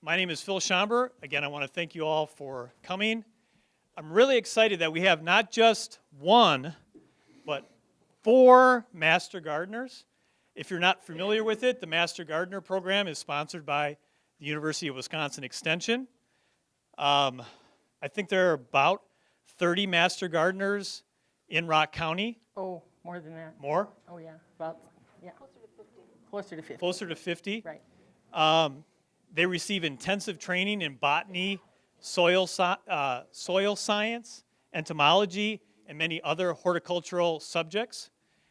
My name is Phil Schomber. Again, I want to thank you all for coming. I'm really excited that we have not just one, but 4 Master Gardeners. If you're not familiar with it, the Master Gardener program is sponsored by the University of Wisconsin Extension. I think there are about 30 Master Gardeners in Rock County. Oh, more than that. More? Oh, yeah, about, yeah. Closer to 50. Closer to 50. Right. They receive intensive training in botany, soil science, entomology, and many other horticultural subjects.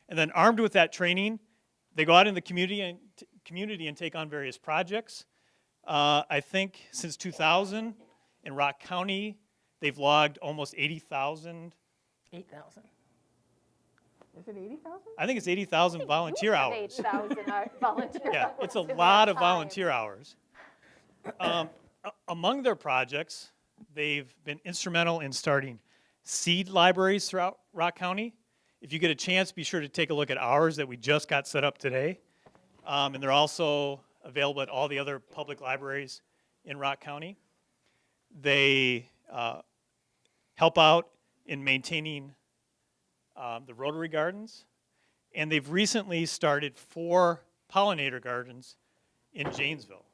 And then armed with that training, they go out in the community and take on various projects. I think since 2000 in Rock County, they've logged almost 80,000. 8,000. Is it 80,000? I think it's 80,000 volunteer hours. 8,000 volunteer hours. Yeah, it's a in lot that of time. volunteer hours. Among their projects, they've been instrumental in starting seed libraries throughout Rock County. If you get a chance, be sure to take a look at ours that we just got set up today. And they're also available at all the other public libraries in Rock County. They help out in maintaining the Rotary Gardens. And they've recently started 4 pollinator gardens in Janesville.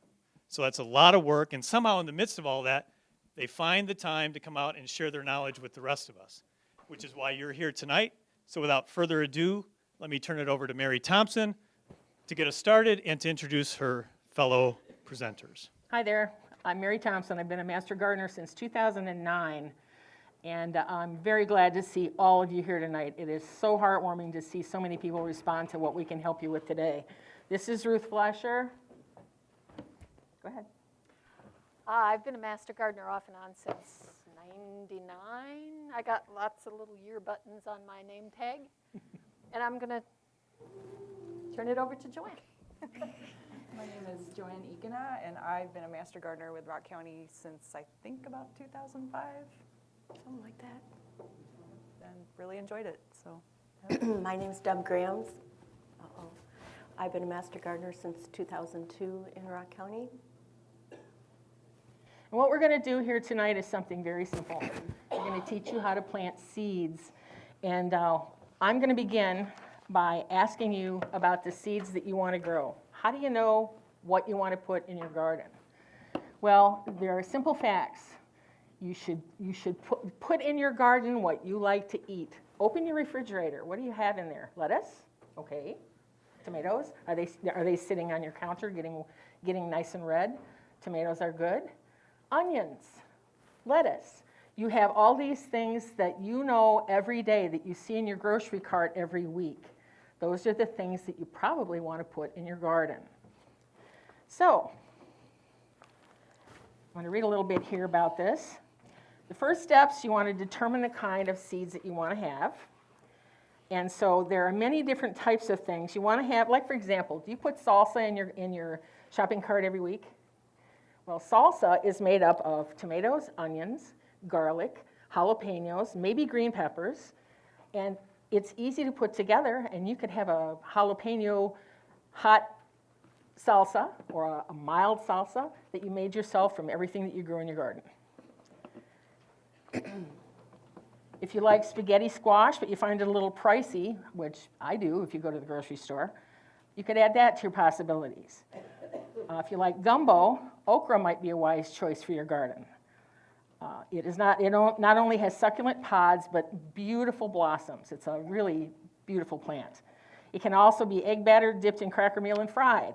So that's a lot of work, and somehow in the midst of all that, they find the time to come out and share their knowledge with the rest of us, which is why you're here tonight. So without further ado, let me turn it over to Mary Thompson to get us started and to introduce her fellow presenters. Hi there. I'm Mary Thompson. I've been a Master Gardener since 2009, and I'm very glad to see all of you here tonight. It is so heartwarming to see so many people respond to what we can help you with today. This is Ruth Flasher. Go ahead. I've been a Master Gardener off and on since '99. I got lots of little year buttons on my name tag. And I'm going to turn it over to Joanne. My name is Joanne Ekena, and I've been a Master Gardener with Rock County since I think about 2005. Something like that. And really enjoyed it. So. My name's Deb Grams. I've been a Master Gardener since 2002 in Rock County. And what we're going to do here tonight is something very simple. We're going to teach you how to plant seeds. And I'm going to begin by asking you about the seeds that you want to grow. How do you know what you want to put in your garden? Well, there are simple facts. You should put in your garden what you like to eat. Open your refrigerator. What do you have in there? Lettuce? Okay. Tomatoes? Are they sitting on your counter getting nice and red? Tomatoes are good. Onions, lettuce. You have all these things that you know every day that you see in your grocery cart every week. Those are the things that you probably want to put in your garden. So, I'm going to read a little bit here about this. The first steps, you want to determine the kind of seeds that you want to have. And so there are many different types of things. You want to have, like for example, do you put salsa in your shopping cart every week? Well, salsa is made up of tomatoes, onions, garlic, jalapenos, maybe green peppers, and it's easy to put together, and you could have a jalapeno hot salsa or a mild salsa that you made yourself from everything that you grew in your garden. If you like spaghetti squash, but you find it a little pricey, which I do if you go to the grocery store, you could add that to your possibilities. If you like gumbo, okra might be a wise choice for your garden. It not only has succulent pods, but beautiful blossoms. It's a really beautiful plant. It can also be egg batter dipped in cracker meal and fried.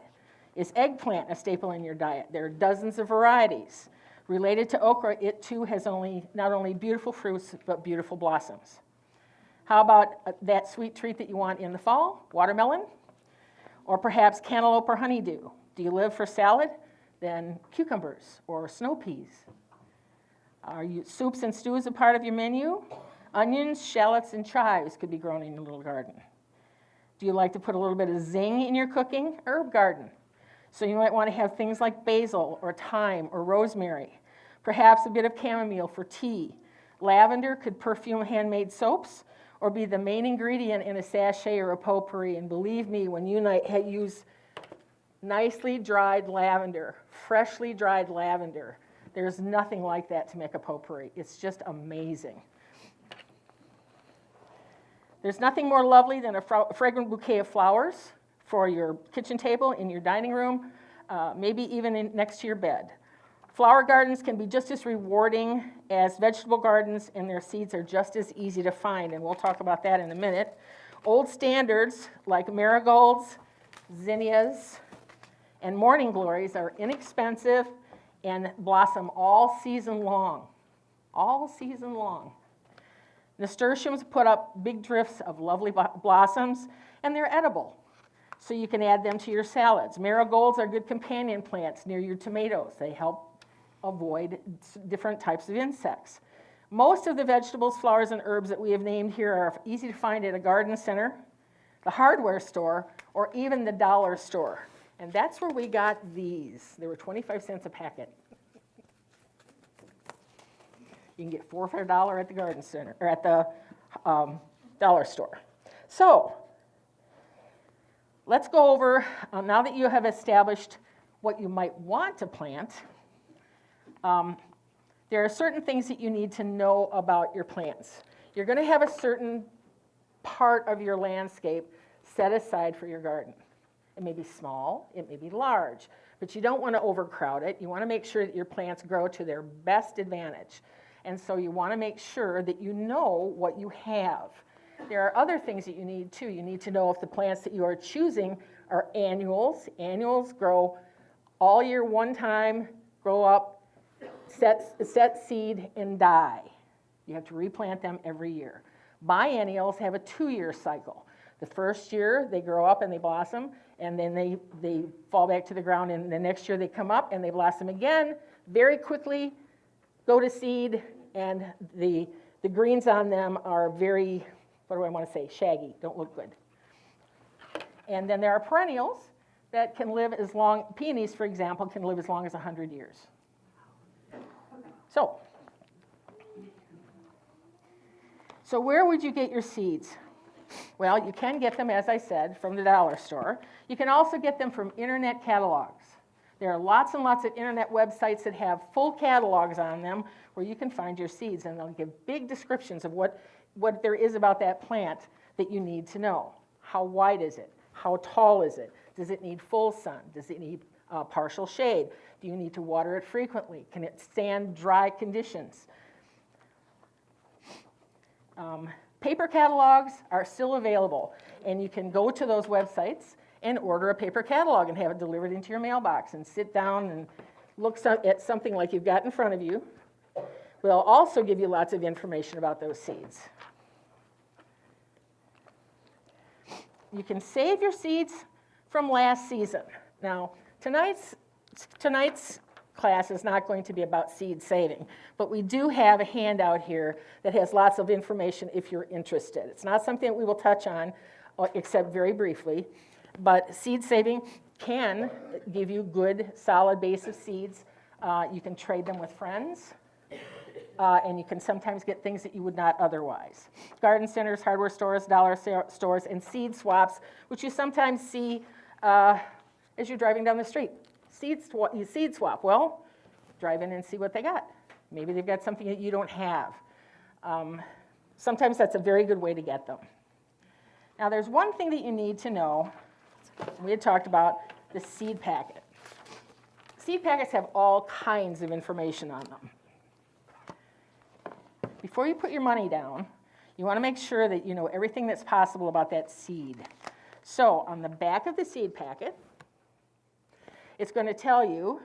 Is eggplant a staple in your diet? There are dozens of varieties. Related to okra, it too has not only beautiful fruits, but beautiful blossoms. How about that sweet treat that you want in the fall? Watermelon? Or perhaps cantaloupe or honeydew? Do you live for salad? Then cucumbers or snow peas. Are soups and stews a part of your menu? Onions, shallots, and chives could be grown in your little garden. Do you like to put a little bit of zing in your cooking? Herb garden. So you might want to have things like basil or thyme or rosemary, perhaps a bit of chamomile for tea. Lavender could perfume handmade soaps or be the main ingredient in a sachet or a potpourri. And believe me, when you use nicely dried lavender, freshly dried lavender, there's nothing like that to make a potpourri. It's just amazing. There's nothing more lovely than a fragrant bouquet of flowers for your kitchen table, in your dining room, maybe even next to your bed. Flower gardens can be just as rewarding as vegetable gardens, and their seeds are just as easy to find, and we'll talk about that in a minute. Old standards like marigolds, zinnias, and morning glories are inexpensive and blossom all season long. All season long. Nasturtiums put up big drifts of lovely blossoms, and they're edible, so you can add them to your salads. Marigolds are good companion plants near your tomatoes. They help avoid different types of insects. Most of the vegetables, flowers, and herbs that we have named here are easy to find at a garden center, the hardware store, or even the dollar store. And that's where we got these. They were 25 cents a packet. You can get 4 for $1 at the garden center, or at the dollar store. So, let's go over, now that you have established what you might want to plant, there are certain things that you need to know about your plants. You're going to have a certain part of your landscape set aside for your garden. It may be small, it may be large, but you don't want to overcrowd it. You want to make sure that your plants grow to their best advantage. And so you want to make sure that you know what you have. There are other things that you need too. You need to know if the plants that you are choosing are annuals. Annuals grow all year one time, grow up, set seed, and die. You have to replant them every year. Biennials have a 2-year cycle. The first year they grow up and they blossom, and then they fall back to the ground, and the next year they come up and they blossom again very quickly, go to seed, and the greens on them are very, what do I want to say, shaggy, don't look good. And then there are perennials that can live as long, peonies, for example, can live as long as 100 years. So where would you get your seeds? Well, you can get them, as I said, from the dollar store. You can also get them from internet catalogs. There are lots and lots of internet websites that have full catalogs on them where you can find your seeds, and they'll give big descriptions of what there is about that plant that you need to know. How wide is it? How tall is it? Does it need full sun? Does it need partial shade? Do you need to water it frequently? Can it stand dry conditions? Paper catalogs are still available, and you can go to those websites and order a paper catalog and have it delivered into your mailbox and sit down and look at something like you've got in front of you. We'll also give you lots of information about those seeds. You can save your seeds from last season. Now, tonight's class is not going to be about seed saving, but we do have a handout here that has lots of information if you're interested. It's not something that we will touch on, except very briefly, but seed saving can give you good, solid base of seeds. You can trade them with friends, and you can sometimes get things that you would not otherwise. Garden centers, hardware stores, dollar stores, and seed swaps, which you sometimes see as you're driving down the street. Seed swap. Well, drive in and see what they got. Maybe they've got something that you don't have. Sometimes that's a very good way to get them. Now, there's one thing that you need to know. We had talked about the seed packet. Seed packets have all kinds of information on them. Before you put your money down, you want to make sure that you know everything that's possible about that seed. So, on the back of the seed packet, it's going to tell you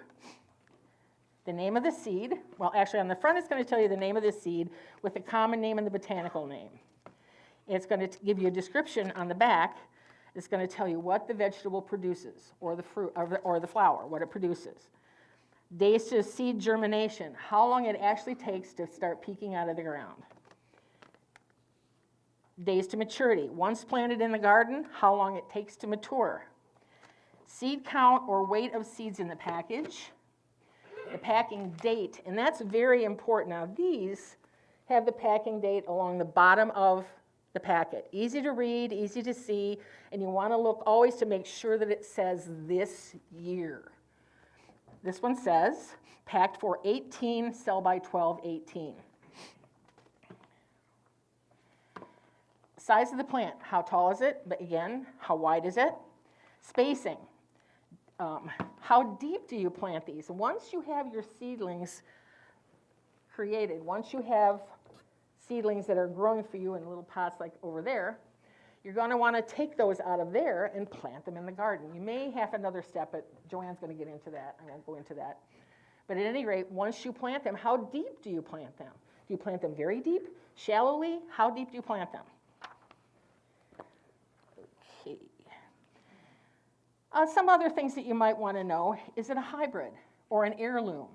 the name of the seed. Well, actually, on the front, it's going to tell you the name of the seed with the common name and the botanical name. It's going to give you a description on the back. It's going to tell you what the vegetable produces, or the fruit, or the flower, what it produces. Days to seed germination, how long it actually takes to start peeking out of the ground. days to maturity. Once planted in the garden, how long it takes to mature. Seed count or weight of seeds in the package. The packing date, and that's very important. Now these have the packing date along the bottom of the packet. Easy to read, easy to see, and you want to look always to make sure that it says this year. This one says, packed for 18, sell by 12/18. Size of the plant, how tall is it? But again, how wide is it? Spacing. How deep do you plant these? Once you have your seedlings created, once you have seedlings that are growing for you in little pots like over there, you're going to want to take those out of there and plant them in the garden. You may have another step, but Joanne's going to get into that. I won't go into that. But at any rate, once you plant them, how deep do you plant them? Do you plant them very deep, shallowly? How deep do you plant them? Okay. Some other things that you might want to know, is it a hybrid or an heirloom?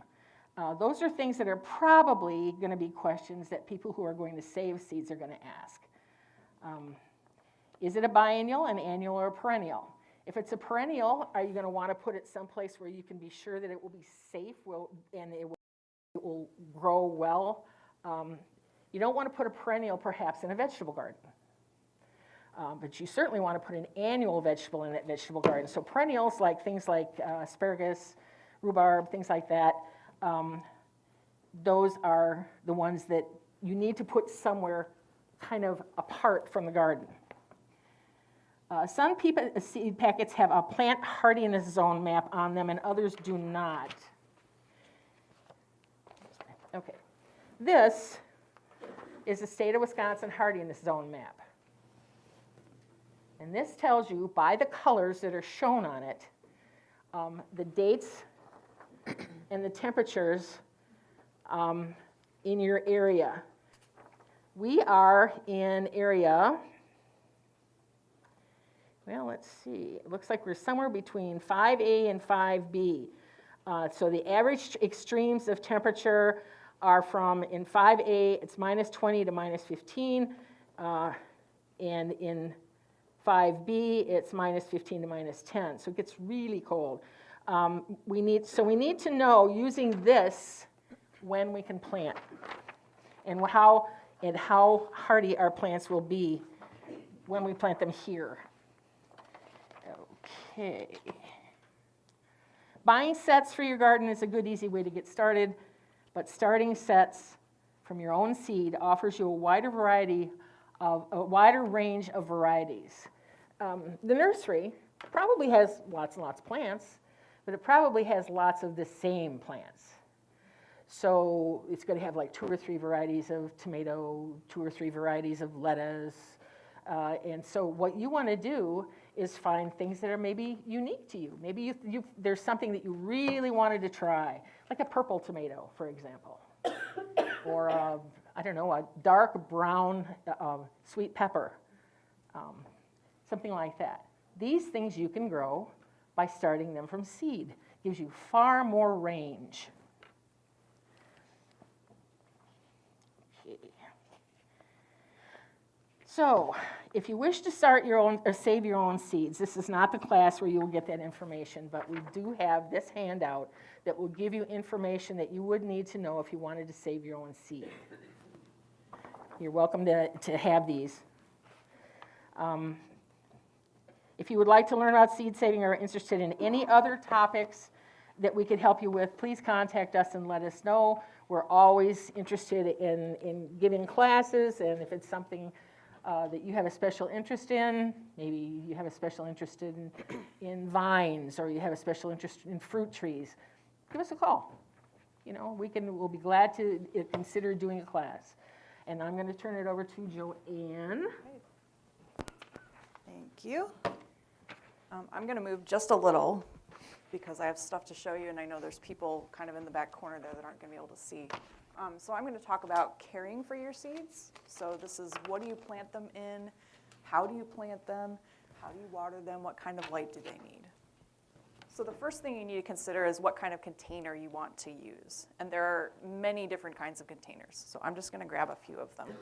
Those are things that are probably going to be questions that people who are going to save seeds are going to ask. Is it a biennial, an annual, or a perennial? If it's a perennial, are you going to want to put it someplace where you can be sure that it will be safe and it will grow well? You don't want to put a perennial perhaps in a vegetable garden. But you certainly want to put an annual vegetable in that vegetable garden. So perennials, like things like asparagus, rhubarb, things like that, those are the ones that you need to put somewhere kind of apart from the garden. Some seed packets have a plant hardiness zone map on them and others do not. Okay. This is the state of Wisconsin hardiness zone map. And this tells you by the colors that are shown on it, the dates and the temperatures in your area. We are in area, well, let's see, it looks like we're somewhere between 5A and 5B. So the average extremes of temperature are from, in 5A, it's -20 to -15, and in 5B, it's -15 to -10, so it gets really cold. We need to know, using this, when we can plant, and how hardy our plants will be when we plant them here. Okay. Buying sets for your garden is a good, easy way to get started, but starting sets from your own seed offers you a wider range of varieties. The nursery probably has lots and lots of plants, but it probably has lots of the same plants. So it's going to have like 2 or 3 varieties of tomato, 2 or 3 varieties of lettuce. And so what you want to do is find things that are maybe unique to you. Maybe there's something that you really wanted to try, like a purple tomato, for example. Or, I don't know, a dark brown sweet pepper. Something like that. These things you can grow by starting them from seed. Gives you far more range. Okay. So, if you wish to start your own or save your own seeds, this is not the class where you will get that information, but we do have this handout that will give you information that you would need to know if you wanted to save your own seed. You're welcome to have these. If you would like to learn about seed saving or are interested in any other topics that we could help you with, please contact us and let us know. We're always interested in giving classes, and if it's something that you have a special interest in, maybe you have a special interest in vines, or you have a special interest in fruit trees, give us a call. You know, we'll be glad to consider doing a class. And I'm going to turn it over to Joanne. Thank you. I'm going to move just a little because I have stuff to show you, and I know there's people kind of in the back corner there that aren't going to be able to see. So I'm going to talk about caring for your seeds. So this is, what do you plant them in? How do you plant them? How do you water them? What kind of light do they need? So the first thing you need to consider is what kind of container you want to use. And there are many different kinds of containers. So I'm just going to grab a few of them.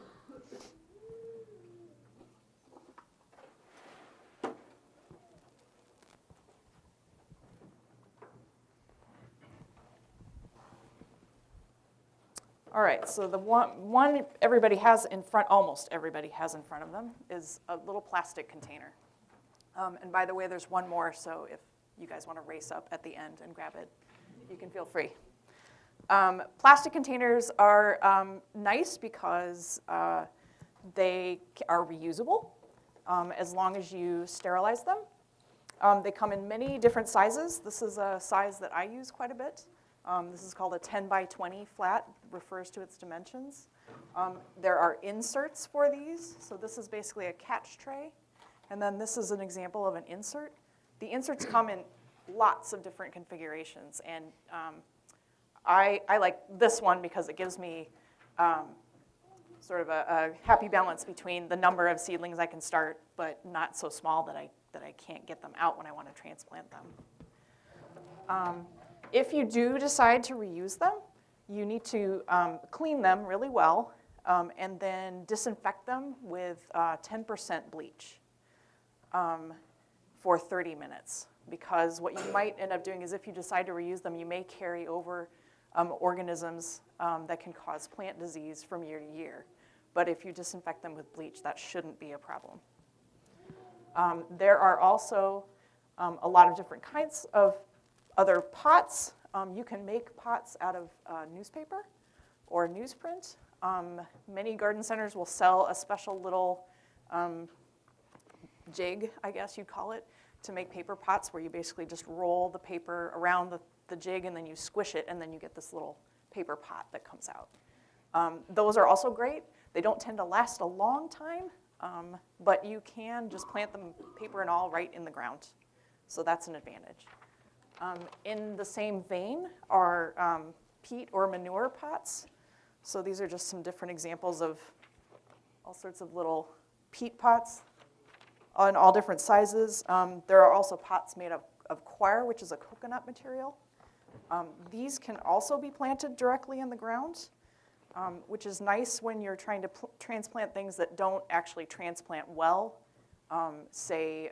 All right, so the one everybody has in front, almost everybody has in front of them, is a little plastic container. And by the way, there's one more, so if you guys want to race up at the end and grab it, you can feel free. Plastic containers are nice because they are reusable as long as you sterilize them. They come in many different sizes. This is a size that I use quite a bit. This is called a 10 by 20 flat, refers to its dimensions. There are inserts for these. So this is basically a catch tray. And then this is an example of an insert. The inserts come in lots of different configurations. And I like this one because it gives me sort of a happy balance between the number of seedlings I can start, but not so small that I can't get them out when I want to transplant them. If you do decide to reuse them, you need to clean them really well and then disinfect them with 10% bleach for 30 minutes. Because what you might end up doing is if you decide to reuse them, you may carry over organisms that can cause plant disease from year to year. But if you disinfect them with bleach, that shouldn't be a problem. There are also a lot of different kinds of other pots. You can make pots out of newspaper or newsprint. Many garden centers will sell a special little jig, I guess you'd call it, to make paper pots where you basically just roll the paper around the jig and then you squish it and then you get this little paper pot that comes out. Those are also great. They don't tend to last a long time, but you can just plant them, paper and all, right in the ground. So that's an advantage. In the same vein are peat or manure pots. So these are just some different examples of all sorts of little peat pots on all different sizes. There are also pots made of coir, which is a coconut material. These can also be planted directly in the ground, which is nice when you're trying to transplant things that don't actually transplant well, say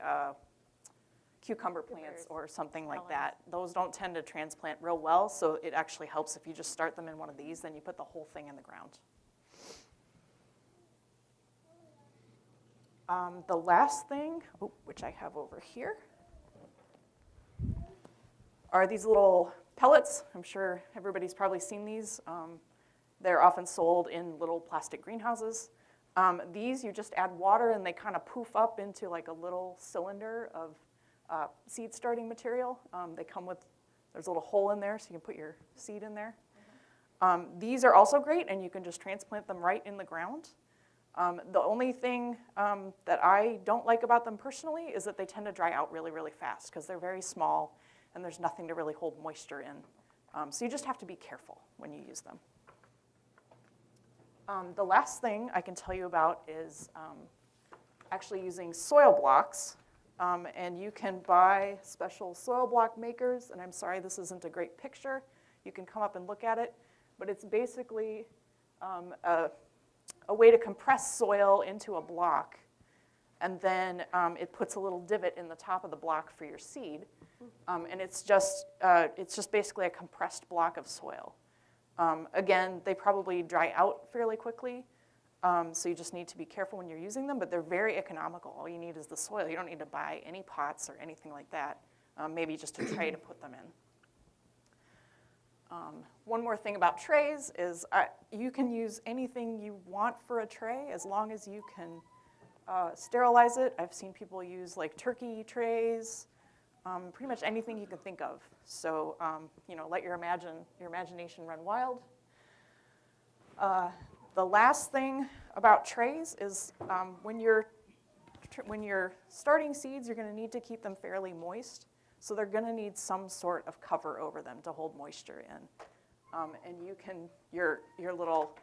cucumber plants or something like that. Those don't tend to transplant real well, so it actually helps if you just start them in one of these, then you put the whole thing in the ground. The last thing, which I have over here, are these little pellets. I'm sure everybody's probably seen these. They're often sold in little plastic greenhouses. These, you just add water and they kind of poof up into like a little cylinder of seed starting material. They come with, there's a little hole in there so you can put your seed in there. These are also great and you can just transplant them right in the ground. The only thing that I don't like about them personally is that they tend to dry out really, really fast because they're very small and there's nothing to really hold moisture in. So you just have to be careful when you use them. The last thing I can tell you about is actually using soil blocks. And you can buy special soil block makers. And I'm sorry, this isn't a great picture. You can come up and look at it. But it's basically a way to compress soil into a block. And then it puts a little divot in the top of the block for your seed. And it's just basically a compressed block of soil. Again, they probably dry out fairly quickly. So you just need to be careful when you're using them, but they're very economical. All you need is the soil. You don't need to buy any pots or anything like that, maybe just a tray to put them in. One more thing about trays is you can use anything you want for a tray as long as you can sterilize it. I've seen people use like turkey trays, pretty much anything you can think of. So let your imagination run wild. The last thing about trays is when you're starting seeds, you're going to need to keep them fairly moist. So they're going to need some sort of cover over them to hold moisture in. And you can, your little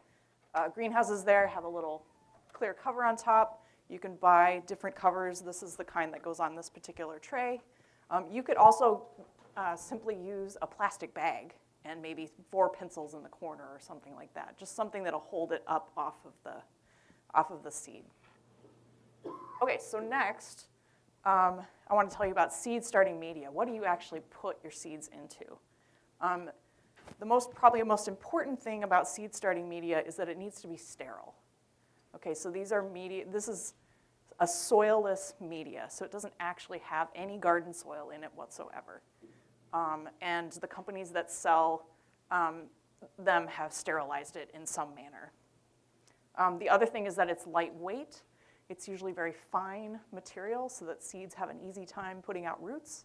greenhouses there have a little clear cover on top. You can buy different covers. This is the kind that goes on this particular tray. You could also simply use a plastic bag and maybe 4 pencils in the corner or something like that. Just something that'll hold it up off of the seed. Okay, so next, I want to tell you about seed starting media. What do you actually put your seeds into? probably the most important thing about seed starting media is that it needs to be sterile. Okay, so these are media, this is a soilless media, so it doesn't actually have any garden soil in it whatsoever. And the companies that sell them have sterilized it in some manner. The other thing is that it's lightweight. It's usually very fine material so that seeds have an easy time putting out roots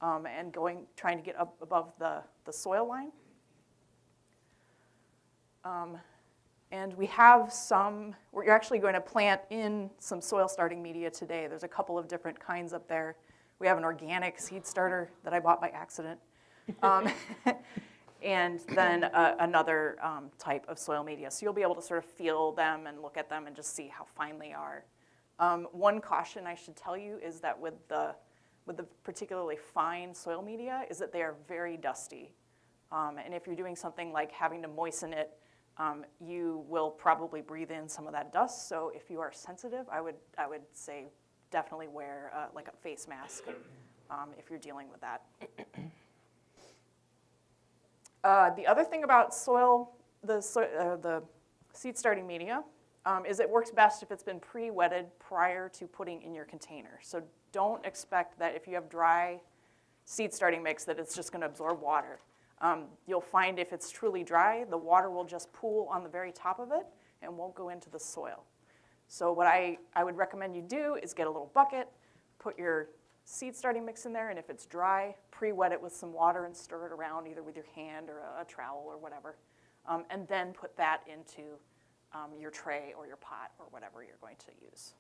and trying to get up above the soil line. And we have we're actually going to plant in some soil starting media today. There's a couple of different kinds up there. We have an organic seed starter that I bought by accident. And then another type of soil media. So you'll be able to sort of feel them and look at them and just see how fine they are. One caution I should tell you is that with the particularly fine soil media is that they are very dusty. And if you're doing something like having to moisten it, you will probably breathe in some of that dust. So if you are sensitive, I would say definitely wear like a face mask if you're dealing with that. The other thing about the seed starting media is it works best if it's been pre-wetted prior to putting in your container. So don't expect that if you have dry seed starting mix that it's just going to absorb water. You'll find if it's truly dry, the water will just pool on the very top of it and won't go into the soil. So what I would recommend you do is get a little bucket, put your seed starting mix in there, and if it's dry, pre-wet it with some water and stir it around either with your hand or a trowel or whatever, and then put that into your tray or your pot or whatever you're going to use.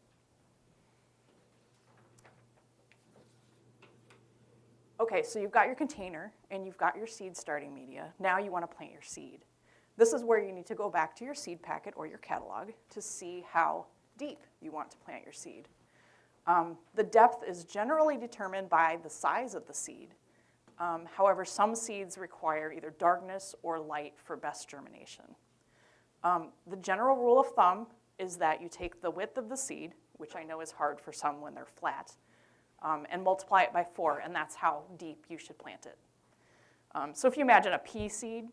Okay, so you've got your container and you've got your seed starting media. Now you want to plant your seed. This is where you need to go back to your seed packet or your catalog to see how deep you want to plant your seed. The depth is generally determined by the size of the seed. However, some seeds require either darkness or light for best germination. The general rule of thumb is that you take the width of the seed, which I know is hard for some when they're flat, and multiply it by 4, and that's how deep you should plant it. So if you imagine a pea seed,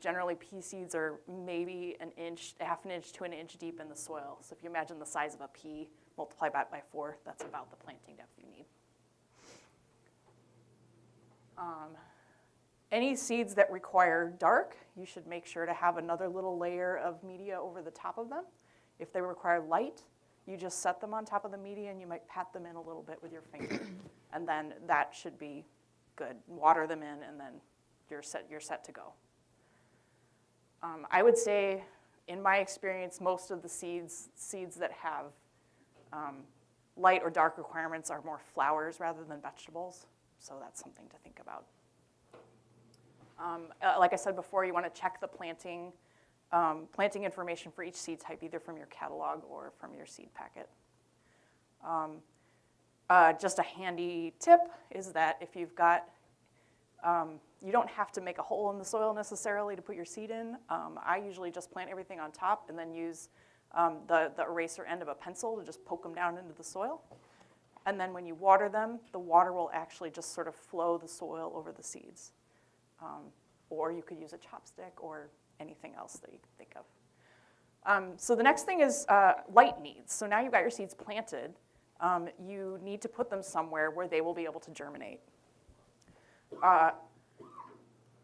generally pea seeds are maybe an inch, half an inch to an inch deep in the soil. So if you imagine the size of a pea, multiply that by 4, that's about the planting depth you need. Any seeds that require dark, you should make sure to have another little layer of media over the top of them. If they require light, you just set them on top of the media and you might pat them in a little bit with your finger. And then that should be good. Water them in and then you're set to go. I would say, in my experience, most of the seeds that have light or dark requirements are more flowers rather than vegetables. So that's something to think about. Like I said before, you want to check the planting information for each seed type, either from your catalog or from your seed packet. Just a handy tip is that if you've got, you don't have to make a hole in the soil necessarily to put your seed in. I usually just plant everything on top and then use the eraser end of a pencil to just poke them down into the soil. And then when you water them, the water will actually just sort of flow the soil over the seeds. Or you could use a chopstick or anything else that you can think of. So the next thing is light needs. So now you've got your seeds planted. You need to put them somewhere where they will be able to germinate.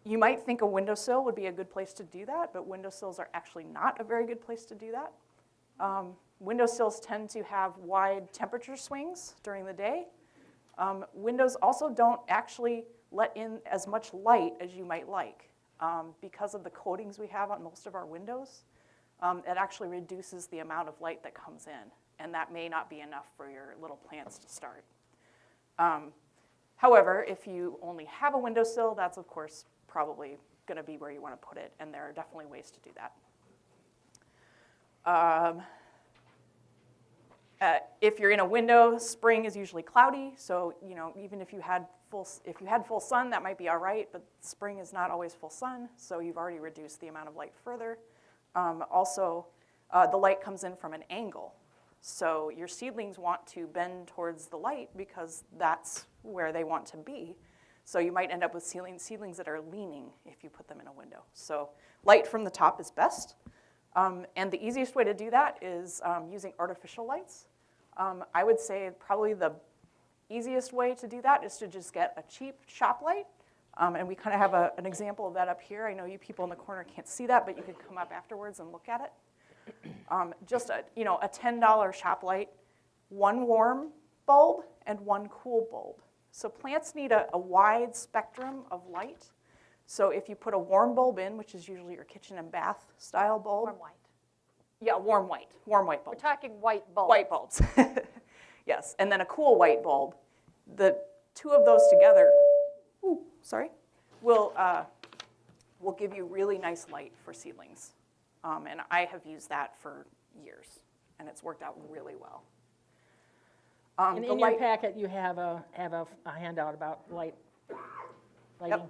You might think a windowsill would be a good place to do that, but windowsills are actually not a very good place to do that. Windowsills tend to have wide temperature swings during the day. Windows also don't actually let in as much light as you might like. Because of the coatings we have on most of our windows, it actually reduces the amount of light that comes in, and that may not be enough for your little plants to start. However, if you only have a windowsill, that's of course probably going to be where you want to put it, and there are definitely ways to do that. If you're in a window, spring is usually cloudy, so even if you had full sun, that might be all right, but spring is not always full sun, so you've already reduced the amount of light further. Also, the light comes in from an angle, so your seedlings want to bend towards the light because that's where they want to be. So you might end up with seedlings that are leaning if you put them in a window. So light from the top is best. And the easiest way to do that is using artificial lights. I would say probably the easiest way to do that is to just get a cheap shop light. And we kind of have an example of that up here. I know you people in the corner can't see that, but you can come up afterwards and look at it. Just a $10 shop light, one warm bulb and one cool bulb. So plants need a wide spectrum of light. So if you put a warm bulb in, which is usually your kitchen and bath style bulb. Warm white. Yeah, warm white bulb. We're talking white bulbs. White bulbs, yes. And then a cool white bulb. The two of those together, will give you really nice light for seedlings. And I have used that for years, and it's worked out really well. And in your packet, you have a handout about lighting. Yep.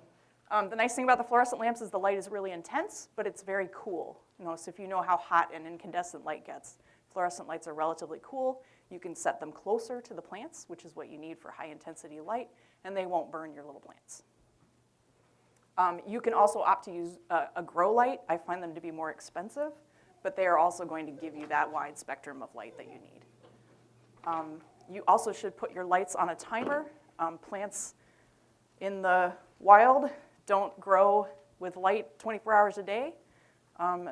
The nice thing about the fluorescent lamps is the light is really intense, but it's very cool. So if you know how hot an incandescent light gets, fluorescent lights are relatively cool. You can set them closer to the plants, which is what you need for high intensity light, and they won't burn your little plants. You can also opt to use a grow light. I find them to be more expensive, but they are also going to give you that wide spectrum of light that you need. You also should put your lights on a timer. Plants in the wild don't grow with light 24 hours a day.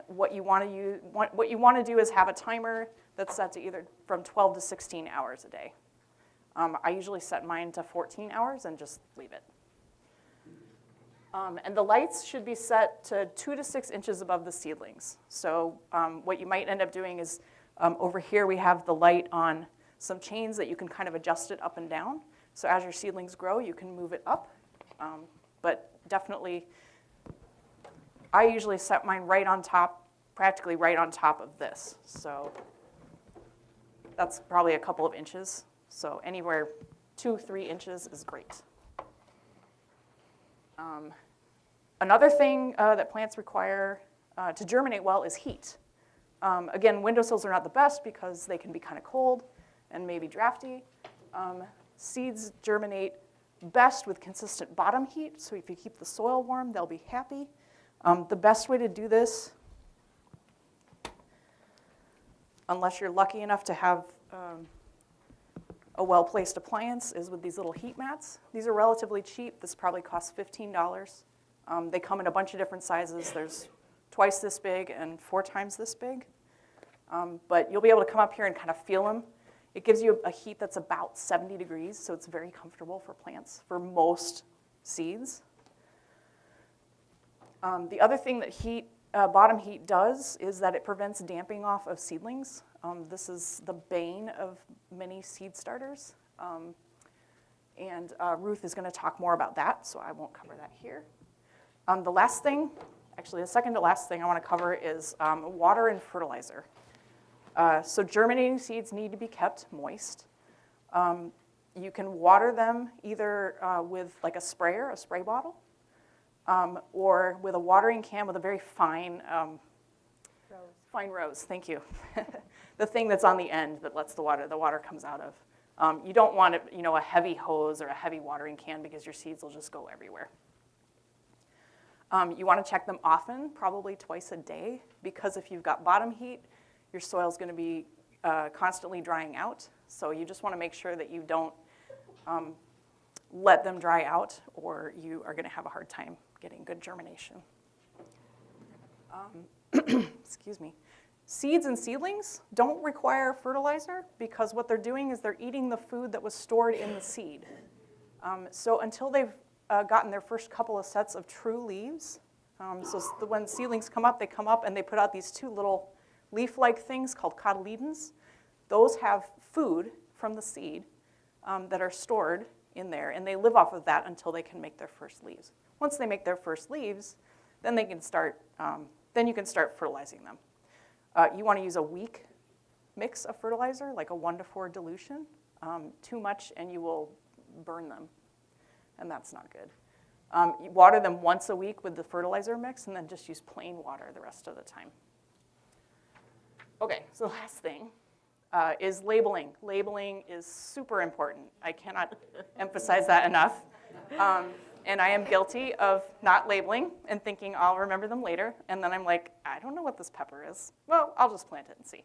What you want to do is have a timer that's set to either from 12 to 16 hours a day. I usually set mine to 14 hours and just leave it. And the lights should be set to 2 to 6 inches above the seedlings. So what you might end up doing is over here we have the light on some chains that you can kind of adjust it up and down. So as your seedlings grow, you can move it up. But definitely, I usually set mine right on top, practically right on top of this. So that's probably a couple of inches. So anywhere 2-3 inches is great. Another thing that plants require to germinate well is heat. Again, windowsills are not the best because they can be kind of cold and maybe drafty. Seeds germinate best with consistent bottom heat, so if you keep the soil warm, they'll be happy. The best way to do this, unless you're lucky enough to have a well-placed appliance, is with these little heat mats. These are relatively cheap. This probably costs $15. They come in a bunch of different sizes. There's twice this big and 4 times this big. But you'll be able to come up here and kind of feel them. It gives you a heat that's about 70 degrees, so it's very comfortable for plants, for most seeds. The other thing that bottom heat does is that it prevents damping off of seedlings. This is the bane of many seed starters. And Ruth is going to talk more about that, so I won't cover that here. The last thing, actually the second to last thing I want to cover is water and fertilizer. So germinating seeds need to be kept moist. You can water them either with like a sprayer, a spray bottle, or with a watering can with a very fine rose, thank you. The thing that's on the end that lets the water comes out of. You don't want a heavy hose or a heavy watering can because your seeds will just go everywhere. You want to check them often, probably twice a day, because if you've got bottom heat, your soil's going to be constantly drying out. So you just want to make sure that you don't let them dry out, or you are going to have a hard time getting good germination. Excuse me. Seeds and seedlings don't require fertilizer because what they're doing is they're eating the food that was stored in the seed. So until they've gotten their first couple of sets of true leaves, when seedlings come up, they come up and they put out these 2 little leaf-like things called cotyledons. Those have food from the seed that are stored in there, and they live off of that until they can make their first leaves. Once they make their first leaves, then you can start fertilizing them. You want to use a weak mix of fertilizer, like a 1-to-4 dilution. Too much and you will burn them, and that's not good. You water them once a week with the fertilizer mix, and then just use plain water the rest of the time. Okay, so the last thing is labeling. Labeling is super important. I cannot emphasize that enough. And I am guilty of not labeling and thinking I'll remember them later. And then I'm like, I don't know what this pepper is. Well, I'll just plant it and see.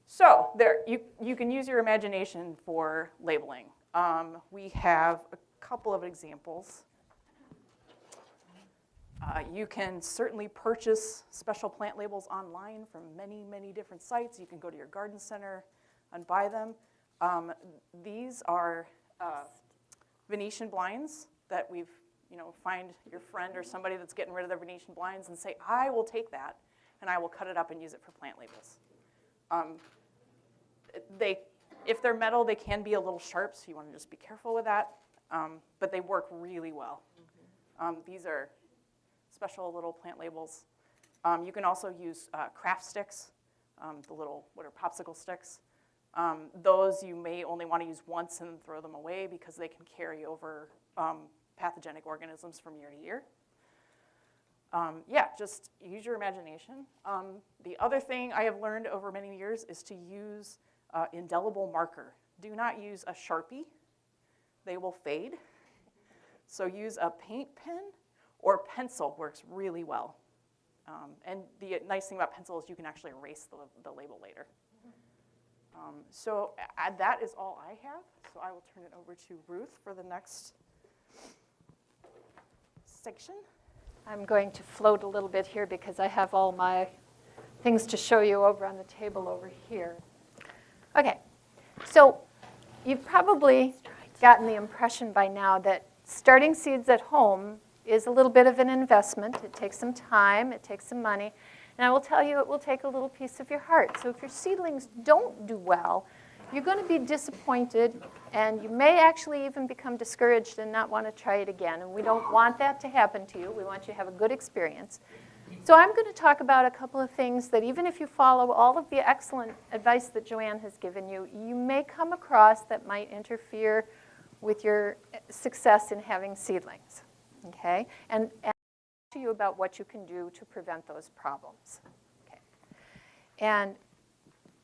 So there, you can use your imagination for labeling. We have a couple of examples. You can certainly purchase special plant labels online from many, many different sites. You can go to your garden center and buy them. These are Venetian blinds that find your friend or somebody that's getting rid of their Venetian blinds and say, I will take that and I will cut it up and use it for plant labels. If they're metal, they can be a little sharp, so you want to just be careful with that. But they work really well. These are special little plant labels. You can also use craft sticks, the little, what are popsicle sticks. Those you may only want to use once and throw them away because they can carry over pathogenic organisms from year to year. Yeah, just use your imagination. The other thing I have learned over many years is to use indelible marker. Do not use a Sharpie. They will fade. So use a paint pen or pencil works really well. And the nice thing about pencil is you can actually erase the label later. So that is all I have. So I will turn it over to Ruth for the next section. I'm going to float a little bit here because I have all my things to show you over on the table over here. Okay, so you've probably gotten the impression by now that starting seeds at home is a little bit of an investment. It takes some time, it takes some money, and I will tell you it will take a little piece of your heart. So if your seedlings don't do well, you're going to be disappointed, and you may actually even become discouraged and not want to try it again. And we don't want that to happen to you. We want you to have a good experience. So I'm going to talk about a couple of things that even if you follow all of the excellent advice that Joanne has given you, you may come across that might interfere with your success in having seedlings. Okay? And to you about what you can do to prevent those problems. Okay. And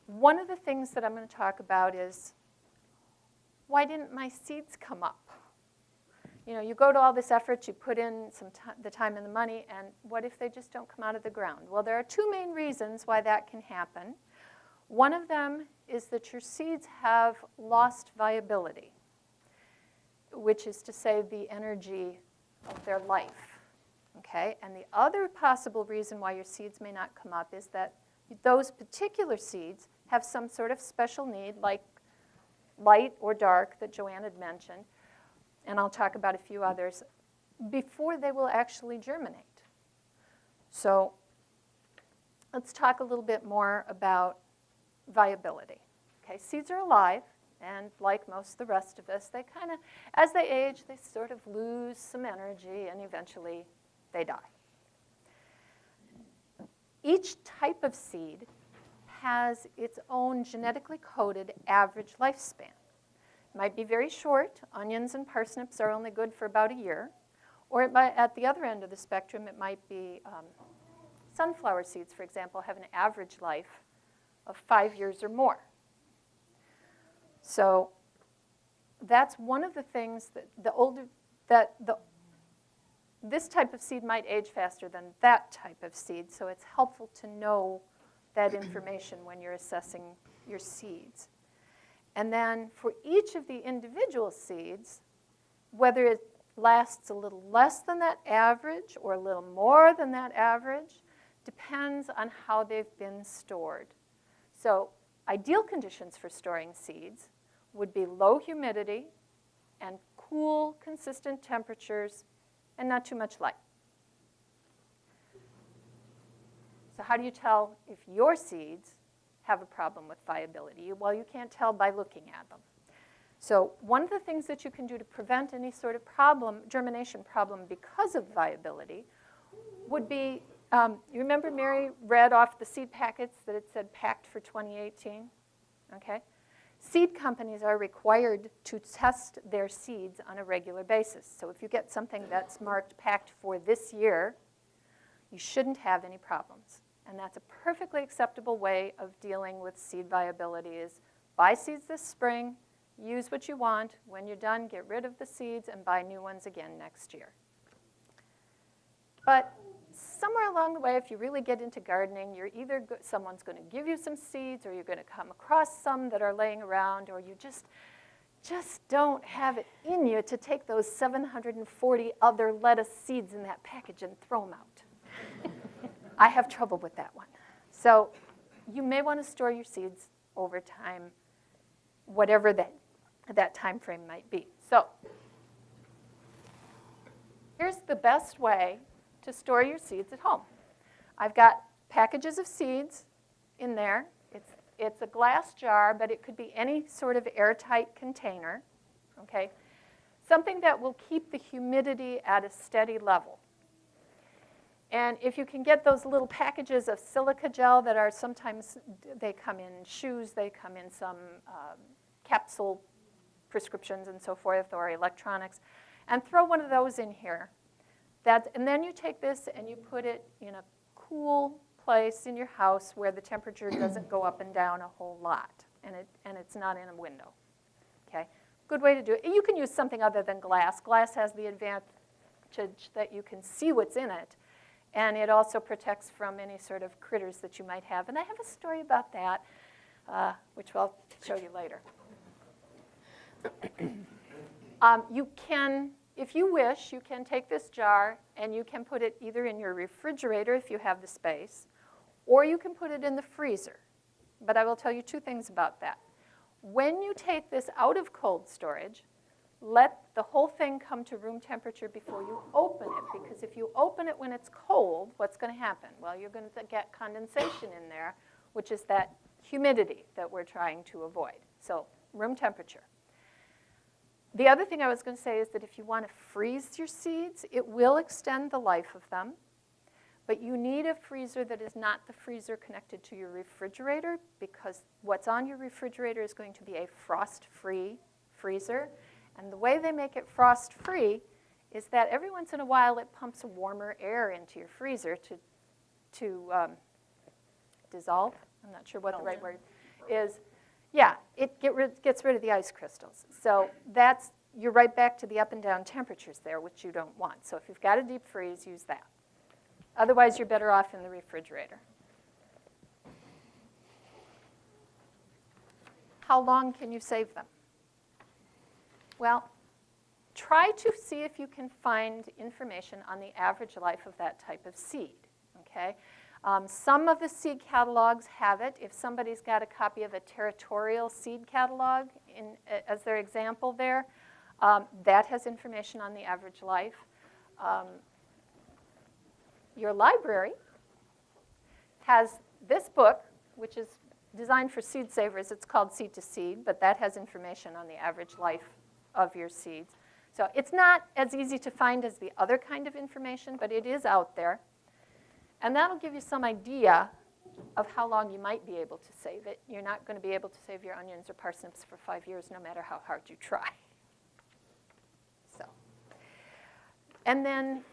one of the things that I'm going to talk about is, why didn't my seeds come up? You go to all this effort, you put in the time and the money, and what if they just don't come out of the ground? Well, there are two main reasons why that can happen. One of them is that your seeds have lost viability, which is to say the energy of their life. Okay? And the other possible reason why your seeds may not come up is that those particular seeds have some sort of special need, like light or dark that Joanne had mentioned, and I'll talk about a few others, before they will actually germinate. So let's talk a little bit more about viability. Okay, seeds are alive, and like most of the rest of us, they kind of, as they age, they sort of lose some energy, and eventually they die. Each type of seed has its own genetically coded average lifespan. It might be very short. Onions and parsnips are only good for about a year. Or it might, at the other end of the spectrum, it might be sunflower seeds, for example, have an average life of 5 years or more. So that's one of the things that this type of seed might age faster than that type of seed, so it's helpful to know that information when you're assessing your seeds. And then for each of the individual seeds, whether it lasts a little less than that average or a little more than that average, depends on how they've been stored. So ideal conditions for storing seeds would be low humidity and cool, consistent temperatures and not too much light. So how do you tell if your seeds have a problem with viability? Well, you can't tell by looking at them. So one of the things that you can do to prevent any sort of problem, germination problem because of viability, would be, you remember Mary read off the seed packets that it said packed for 2018? Okay. Seed companies are required to test their seeds on a regular basis. So if you get something that's marked packed for this year, you shouldn't have any problems. And that's a perfectly acceptable way of dealing with seed viability is buy seeds this spring, use what you want. When you're done, get rid of the seeds and buy new ones again next year. But somewhere along the way, if you really get into gardening, you're either someone's going to give you some seeds, or you're going to come across some that are laying around, or you just don't have it in you to take those 740 other lettuce seeds in that package and throw them out. I have trouble with that one. So you may want to store your seeds over time, whatever that time frame might be. So here's the best way to store your seeds at home. I've got packages of seeds in there. It's a glass jar, but it could be any sort of airtight container, okay? Something that will keep the humidity at a steady level. And if you can get those little packages of silica gel that are sometimes, they come in shoes, they come in some capsule prescriptions and so forth, or electronics, and throw one of those in here. And then you take this and you put it in a cool place in your house where the temperature doesn't go up and down a whole lot, and it's not in a window. Okay, good way to do it. You can use something other than glass. Glass has the advantage that you can see what's in it, and it also protects from any sort of critters that you might have. And I have a story about that, which I'll show you later. You can, if you wish, you can take this jar and you can put it either in your refrigerator if you have the space, or you can put it in the freezer. But I will tell you two things about that. When you take this out of cold storage, let the whole thing come to room temperature before you open it, because if you open it when it's cold, what's going to happen? Well, you're going to get condensation in there, which is that humidity that we're trying to avoid. So room temperature. The other thing I was going to say is that if you want to freeze your seeds, it will extend the life of them. But you need a freezer that is not the freezer connected to your refrigerator, because what's on your refrigerator is going to be a frost-free freezer. And the way they make it frost-free is that every once in a while it pumps warmer air into your freezer to dissolve. I'm not sure what the right word is. Yeah, it gets rid of the ice crystals. So you're right back to the up and down temperatures there, which you don't want. So if you've got a deep freeze, use that. Otherwise, you're better off in the refrigerator. How long can you save them? Well, try to see if you can find information on the average life of that type of seed, okay? Some of the seed catalogs have it. If somebody's got a copy of a territorial seed catalog as their example there, that has information on the average life. Your library has this book, which is designed for seed savers. It's called Seed to Seed, but that has information on the average life of your seeds. So it's not as easy to find as the other kind of information, but it is out there. And that'll give you some idea of how long you might be able to save it. You're not going to be able to save your onions or parsnips for 5 years, no matter how hard you try. And then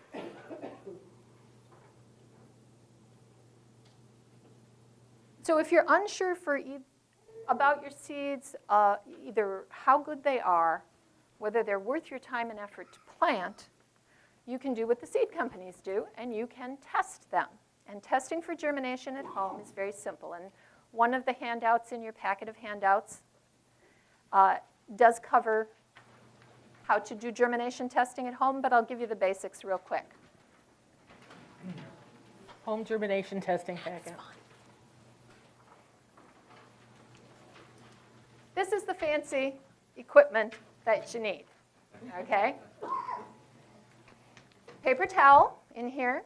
so if you're unsure about your seeds, either how good they are, whether they're worth your time and effort to plant, you can do what the seed companies do, and you can test them. And testing for germination at home is very simple. And one of the handouts in your packet of handouts does cover how to do germination testing at home, but I'll give you the basics real quick. Home germination testing packet. This is the fancy equipment that you need, okay? Paper towel in here.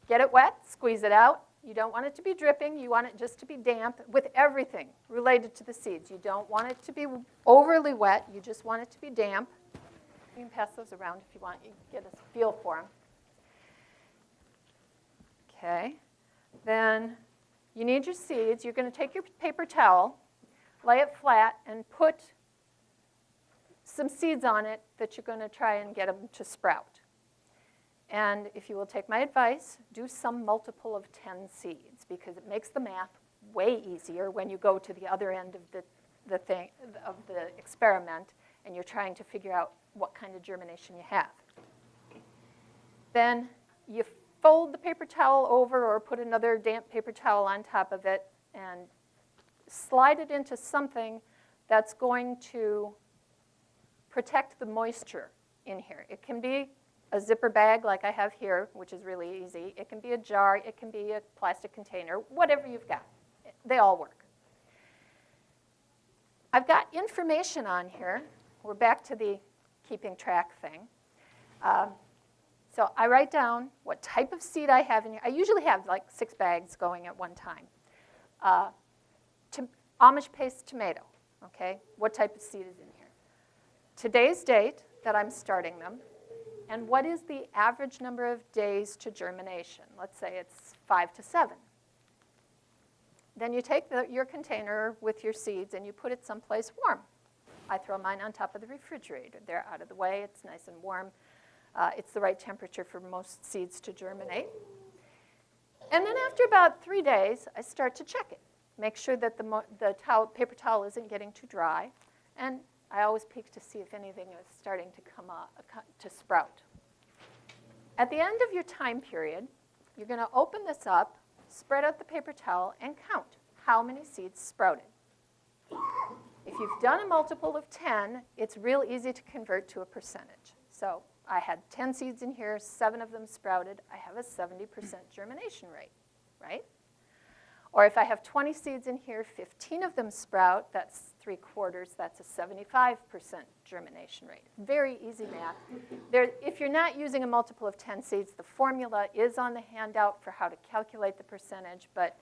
Get it wet, squeeze it out. You don't want it to be dripping. You want it just to be damp with everything related to the seeds. You don't want it to be overly wet. You just want it to be damp. You can pass those around if you want. You can get a feel for them. Okay. Then you need your seeds. You're going to take your paper towel, lay it flat, and put some seeds on it that you're going to try and get them to sprout. And if you will take my advice, do some multiple of 10 seeds, because it makes the math way easier when you go to the other end of the the thing, of the experiment, and you're trying to figure out what kind of germination you have. Then you fold the paper towel over or put another damp paper towel on top of it and slide it into something that's going to protect the moisture in here. It can be a zipper bag like I have here, which is really easy. It can be a jar. It can be a plastic container, whatever you've got. They all work. I've got information on here. We're back to the keeping track thing. So I write down what type of seed I have in here. I usually have like 6 bags going at one time. Amish paste tomato, okay? What type of seed is in here? Today's date that I'm starting them, and what is the average number of days to germination? Let's say it's 5 to 7. Then you take your container with your seeds and you put it someplace warm. I throw mine on top of the refrigerator. They're out of the way. It's nice and warm. It's the right temperature for most seeds to germinate. And then after about 3 days, I start to check it. Make sure that the paper towel isn't getting too dry. And I always peek to see if anything is starting to come up, to sprout. At the end of your time period, you're going to open this up, spread out the paper towel, and count how many seeds sprouted. If you've done a multiple of 10, it's real easy to convert to a percentage. So I had 10 seeds in here, 7 of them sprouted. I have a 70% germination rate, right? Or if I have 20 seeds in here, 15 of them sprout, that's 3/4, that's a 75% germination rate. Very easy math. If you're not using a multiple of 10 seeds, the formula is on the handout for how to calculate the percentage, but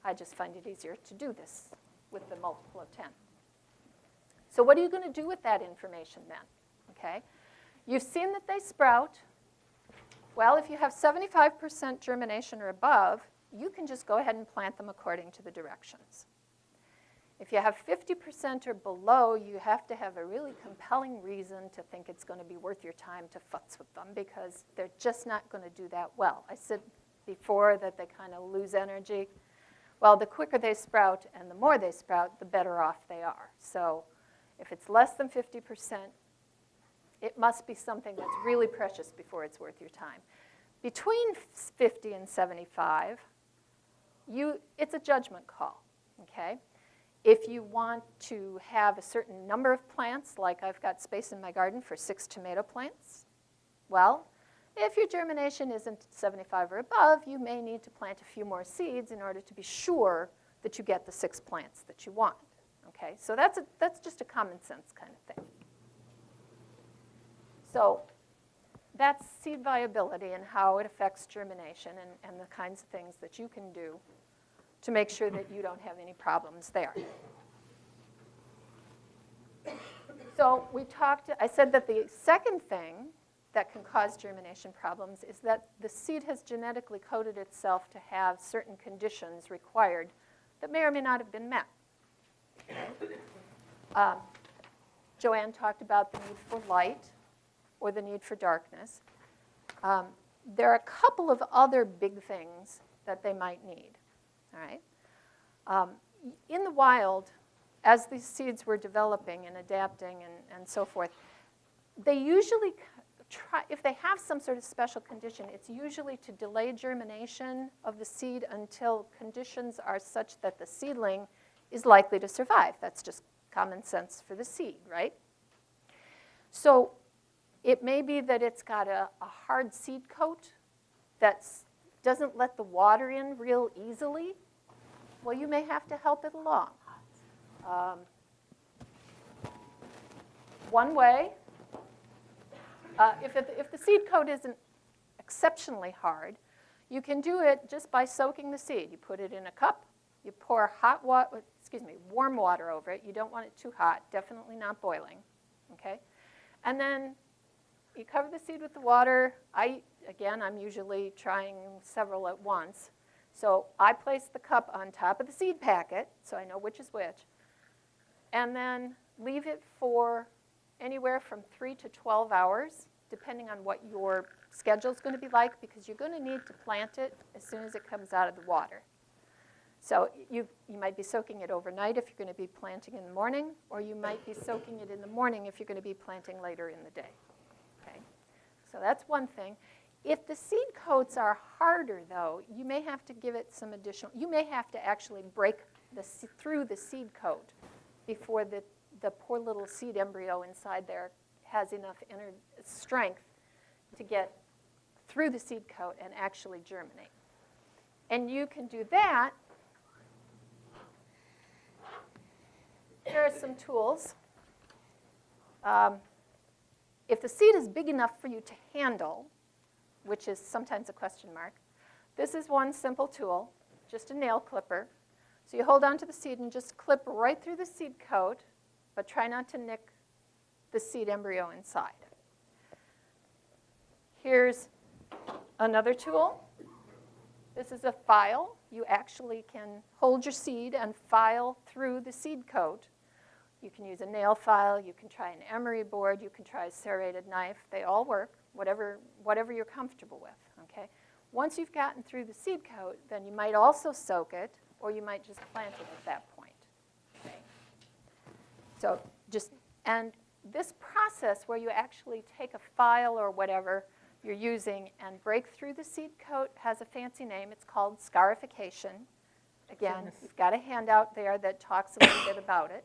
I just find it easier to do this with the multiple of 10. So what are you going to do with that information then? Okay? You've seen that they sprout. Well, if you have 75% germination or above, you can just go ahead and plant them according to the directions. If you have 50% or below, you have to have a really compelling reason to think it's going to be worth your time to futz with them, because they're just not going to do that well. I said before that they kind of lose energy. Well, the quicker they sprout and the more they sprout, the better off they are. So if it's less than 50%, it must be something that's really precious before it's worth your time. Between 50 and 75, it's a judgment call, okay? If you want to have a certain number of plants, like I've got space in my garden for 6 tomato plants, well, if your germination isn't 75 or above, you may need to plant a few more seeds in order to be sure that you get the 6 plants that you want, okay? So that's just a common sense kind of thing. So that's seed viability and how it affects germination and the kinds of things that you can do to make sure that you don't have any problems there. So I said that the second thing that can cause germination problems is that the seed has genetically coded itself to have certain conditions required that may or may not have been met. Joanne talked about the need for light or the need for darkness. There are a couple of other big things that they might need. All right. In the wild, as these seeds were developing and adapting and so forth, they usually try, if they have some sort of special condition, it's usually to delay germination of the seed until conditions are such that the seedling is likely to survive. That's just common sense for the seed, right? So it may be that it's got a hard seed coat that doesn't let the water in real easily. Well, you may have to help it along. One way, if the seed coat isn't exceptionally hard, you can do it just by soaking the seed. You put it in a cup, you pour warm water over it. You don't want it too hot, definitely not boiling, okay? And then you cover the seed with the water. I'm usually trying several at once. So I place the cup on top of the seed packet, so I know which is which, and then leave it for anywhere from 3 to 12 hours, depending on what your schedule is going to be like, because you're going to need to plant it as soon as it comes out of the water. So you might be soaking it overnight if you're going to be planting in the morning, or you might be soaking it in the morning if you're going to be planting later in the day. Okay? So that's one thing. If the seed coats are harder, though, you may have to give it some additional, you may have to actually break through the seed coat before the poor little seed embryo inside there has enough inner strength to get through the seed coat and actually germinate. And you can do that. Here are some tools. If the seed is big enough for you to handle, which is sometimes a question mark, this is one simple tool, just a nail clipper. So you hold onto the seed and just clip right through the seed coat, but try not to nick the seed embryo inside. Here's another tool. This is a file. You actually can hold your seed and file through the seed coat. You can use a nail file. You can try an emery board. You can try a serrated knife. They all work, whatever you're comfortable with. Okay? Once you've gotten through the seed coat, then you might also soak it, or you might just plant it at that point. Okay? So and this process where you actually take a file or whatever you're using and break through the seed coat has a fancy name. It's called scarification. Again, you've got a handout there that talks a little bit about it.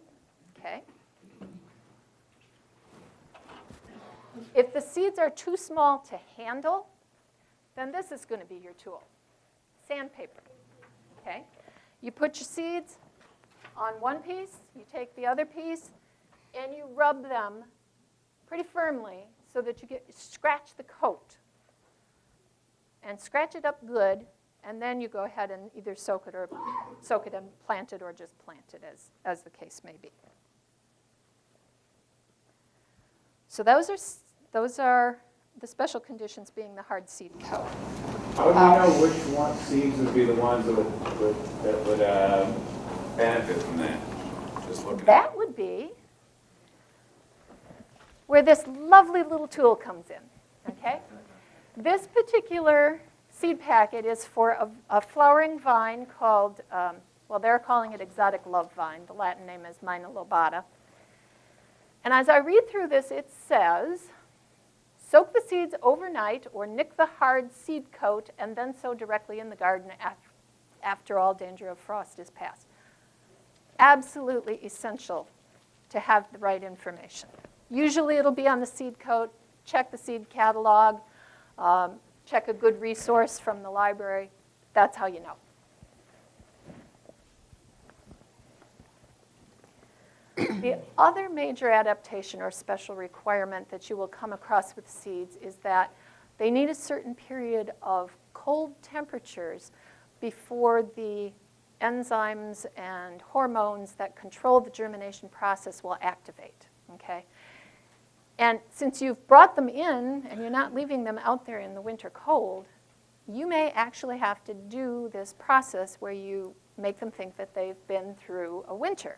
Okay. If the seeds are too small to handle, then this is going to be your tool, sandpaper. Okay. You put your seeds on one piece, you take the other piece, and you rub them pretty firmly so that you scratch the coat. And scratch it up good, and then you go ahead and either soak it and plant it, or just plant it as the case may be. So those are the special conditions being the hard seed coat. How do you know which seeds would be the ones that would benefit from that? Just looking at That would be where this lovely little tool comes in. Okay? This particular seed packet is for a flowering vine called, well, they're calling it exotic love vine. The Latin name is Mina lobata. And as I read through this, it says, soak the seeds overnight or nick the hard seed coat and then sow directly in the garden after all danger of frost is past. Absolutely essential to have the right information. Usually it'll be on the seed coat. Check the seed catalog. Check a good resource from the library. That's how you know. The other major adaptation or special requirement that you will come across with seeds is that they need a certain period of cold temperatures before the enzymes and hormones that control the germination process will activate. Okay? And since you've brought them in and you're not leaving them out there in the winter cold, you may actually have to do this process where you make them think that they've been through a winter.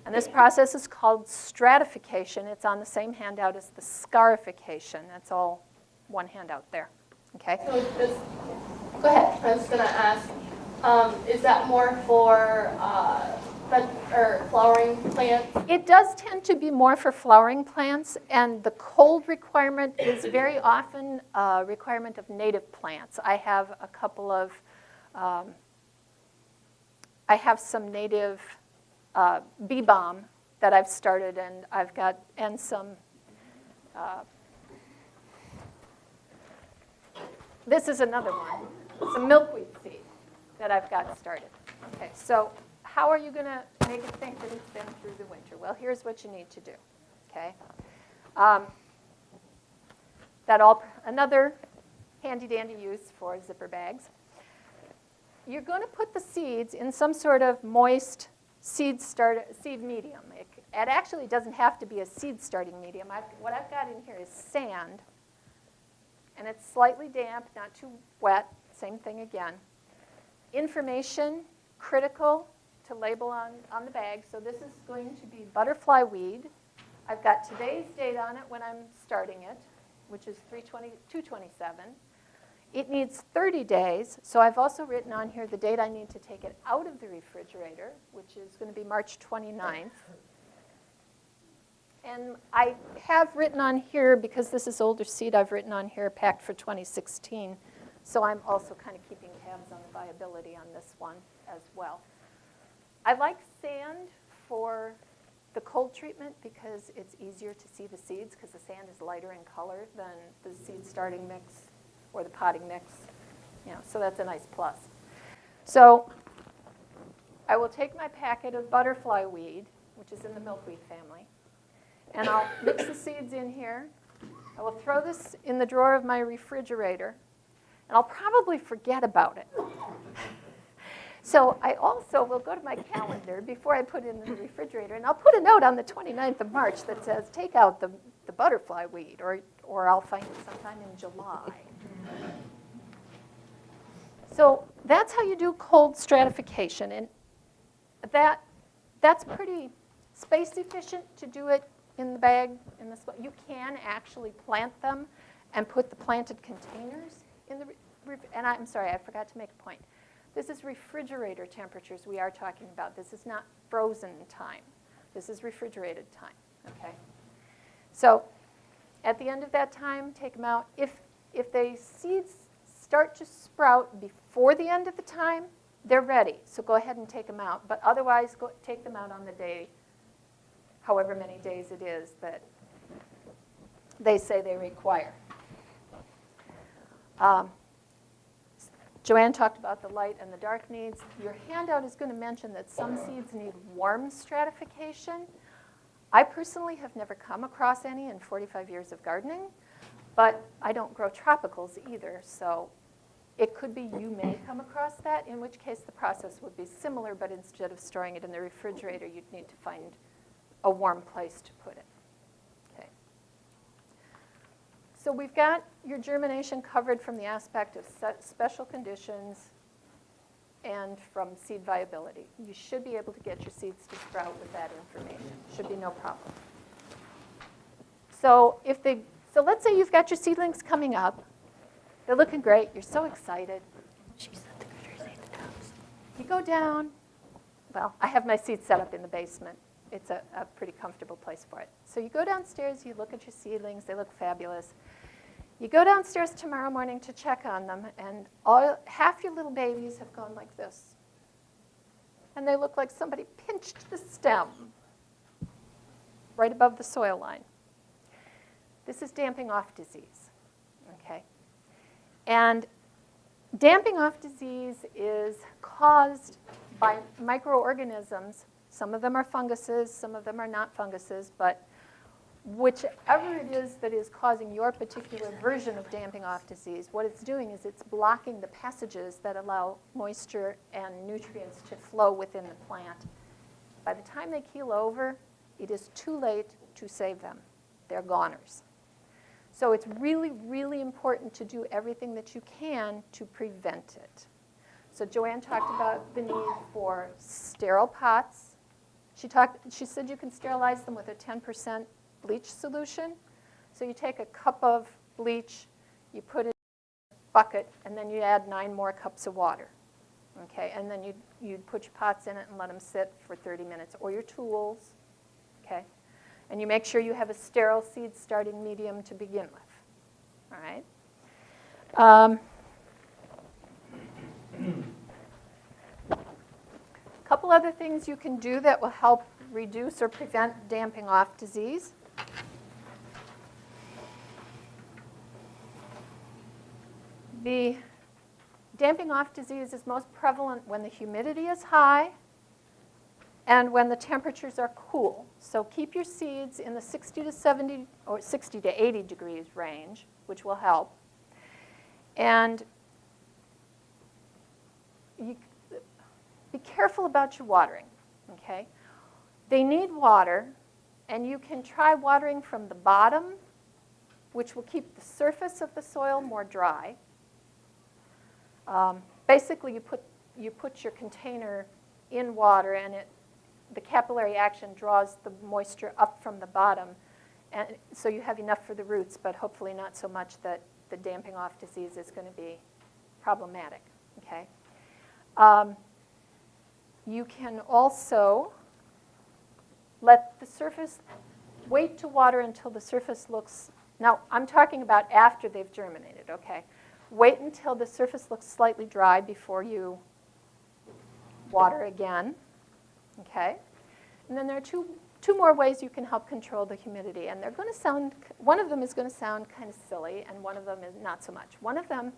And this process is called stratification. It's on the same handout as the scarification. That's all one handout there. Okay? So go ahead. I was going to ask, is that more for flowering plants? It does tend to be more for flowering plants, and the cold requirement is very often a requirement of native plants. I have a couple of, I have some native bee balm that I've started, and I've got, and some, this is another one, some milkweed seed that I've got started. Okay, so how are you going to make it think that it's been through the winter? Well, here's what you need to do, okay? Another handy-dandy use for zipper bags. You're going to put the seeds in some sort of moist seed medium. It actually doesn't have to be a seed starting medium. What I've got in here is sand, and it's slightly damp, not too wet, same thing again. Information, critical to label on the bag. So this is going to be butterfly weed. I've got today's date on it when I'm starting it, which is 2/27. it needs 30 days, so I've also written on here the date I need to take it out of the refrigerator, which is going to be March 29th. And I have written on here, because this is older seed, I've written on here packed for 2016. So I'm also kind of keeping tabs on the viability on this one as well. I like sand for the cold treatment because it's easier to see the seeds, because the sand is lighter in color than the seed starting mix or the potting mix. So that's a nice plus. So I will take my packet of butterfly weed, which is in the milkweed family, and I'll mix the seeds in here. I will throw this in the drawer of my refrigerator, and I'll probably forget about it. So I also will go to my calendar before I put it in the refrigerator, and I'll put a note on the 29th of March that says, take out the butterfly weed, or I'll find it sometime in July. So that's how you do cold stratification, and that's pretty space efficient to do it in the bag. You can actually plant them and put the planted containers in the and I'm sorry, I forgot to make a point. This is refrigerator temperatures we are talking about. This is not frozen time. This is refrigerated time, okay? So at the end of that time, take them out. If the seeds start to sprout before the end of the time, they're ready. So go ahead and take them out. But otherwise, take them out on the day, however many days it is that they say they require. Joanne talked about the light and the dark needs. Your handout is going to mention that some seeds need warm stratification. I personally have never come across any in 45 years of gardening, but I don't grow tropicals either, so it could be you may come across that, in which case the process would be similar, but instead of storing it in the refrigerator, you'd need to find a warm place to put it. Okay. So we've got your germination covered from the aspect of special conditions and from seed viability. You should be able to get your seeds to sprout with that information. Should be no problem. So let's say you've got your seedlings coming up. They're looking great. You're so excited. You go down. Well, I have my seeds set up in the basement. It's a pretty comfortable place for it. So you go downstairs, you look at your seedlings, they look fabulous. You go downstairs tomorrow morning to check on them, and half your little babies have gone like this. And they look like somebody pinched the stem right above the soil line. This is damping off disease, okay? And damping off disease is caused by microorganisms. Some of them are funguses, some of them are not funguses, but whichever it is that is causing your particular version of damping off disease, what it's doing is it's blocking the passages that allow moisture and nutrients to flow within the plant. By the time they keel over, it is too late to save them. They're goners. So it's really, really important to do everything that you can to prevent it. So Joanne talked about the need for sterile pots. She said you can sterilize them with a 10% bleach solution. So you take a cup of bleach, you put it in a bucket, and then you add 9 more cups of water. Okay, and then you'd put your pots in it and let them sit for 30 minutes, or your tools. Okay, and you make sure you have a sterile seed starting medium to begin with. All right. A couple other things you can do that will help reduce or prevent damping off disease. The damping off disease is most prevalent when the humidity is high and when the temperatures are cool. So keep your seeds in the 60 to 70 or 60 to 80 degrees range, which will help. And be careful about your watering, okay? They need water, and you can try watering from the bottom, which will keep the surface of the soil more dry. Basically, you put your container in water, and the capillary action draws the moisture up from the bottom, and so you have enough for the roots, but hopefully not so much that the damping off disease is going to be problematic, okay? You can also let the surface, wait to water until the surface looks, now I'm talking about after they've germinated, okay? Wait until the surface looks slightly dry before you water again, okay? And then there are two more ways you can help control the humidity, and they're going to sound, one of them is going to sound kind of silly, and one of them is not so much. One of them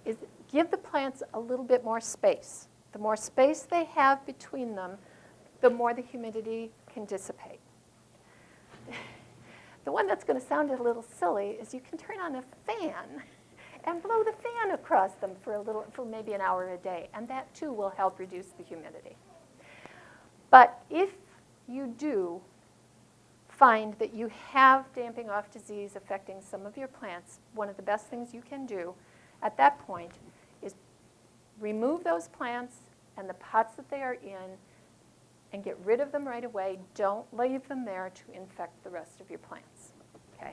is give the plants a little bit more space. The more space they have between them, the more the humidity can dissipate. The one that's going to sound a little silly is you can turn on a fan and blow the fan across them for maybe an hour a day, and that too will help reduce the humidity. But if you do find that you have damping off disease affecting some of your plants, one of the best things you can do at that point is remove those plants and the pots that they are in and get rid of them right away. Don't leave them there to infect the rest of your plants, okay?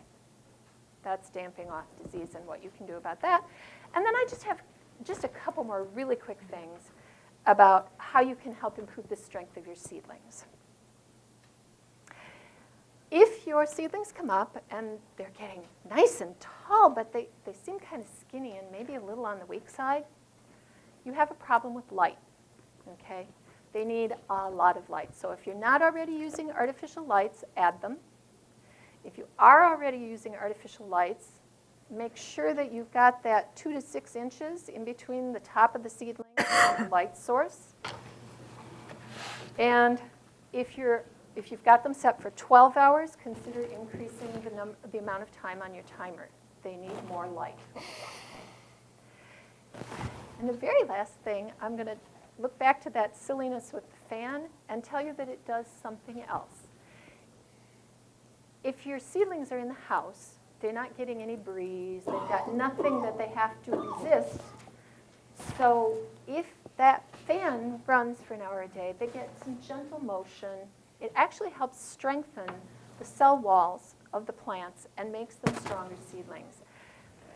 That's damping off disease and what you can do about that. And then I just have just a couple more really quick things about how you can help improve the strength of your seedlings. If your seedlings come up and they're getting nice and tall, but they seem kind of skinny and maybe a little on the weak side, you have a problem with light, okay? They need a lot of light. So if you're not already using artificial lights, add them. If you are already using artificial lights, make sure that you've got that 2 to 6 inches in between the top of the seedling and the light source. And if you've got them set for 12 hours, consider increasing the amount of time on your timer. They need more light. And the very last thing, I'm going to look back to that silliness with the fan and tell you that it does something else. If your seedlings are in the house, they're not getting any breeze, they've got nothing that they have to resist. So if that fan runs for an hour a day, they get some gentle motion. It actually helps strengthen the cell walls of the plants and makes them stronger seedlings.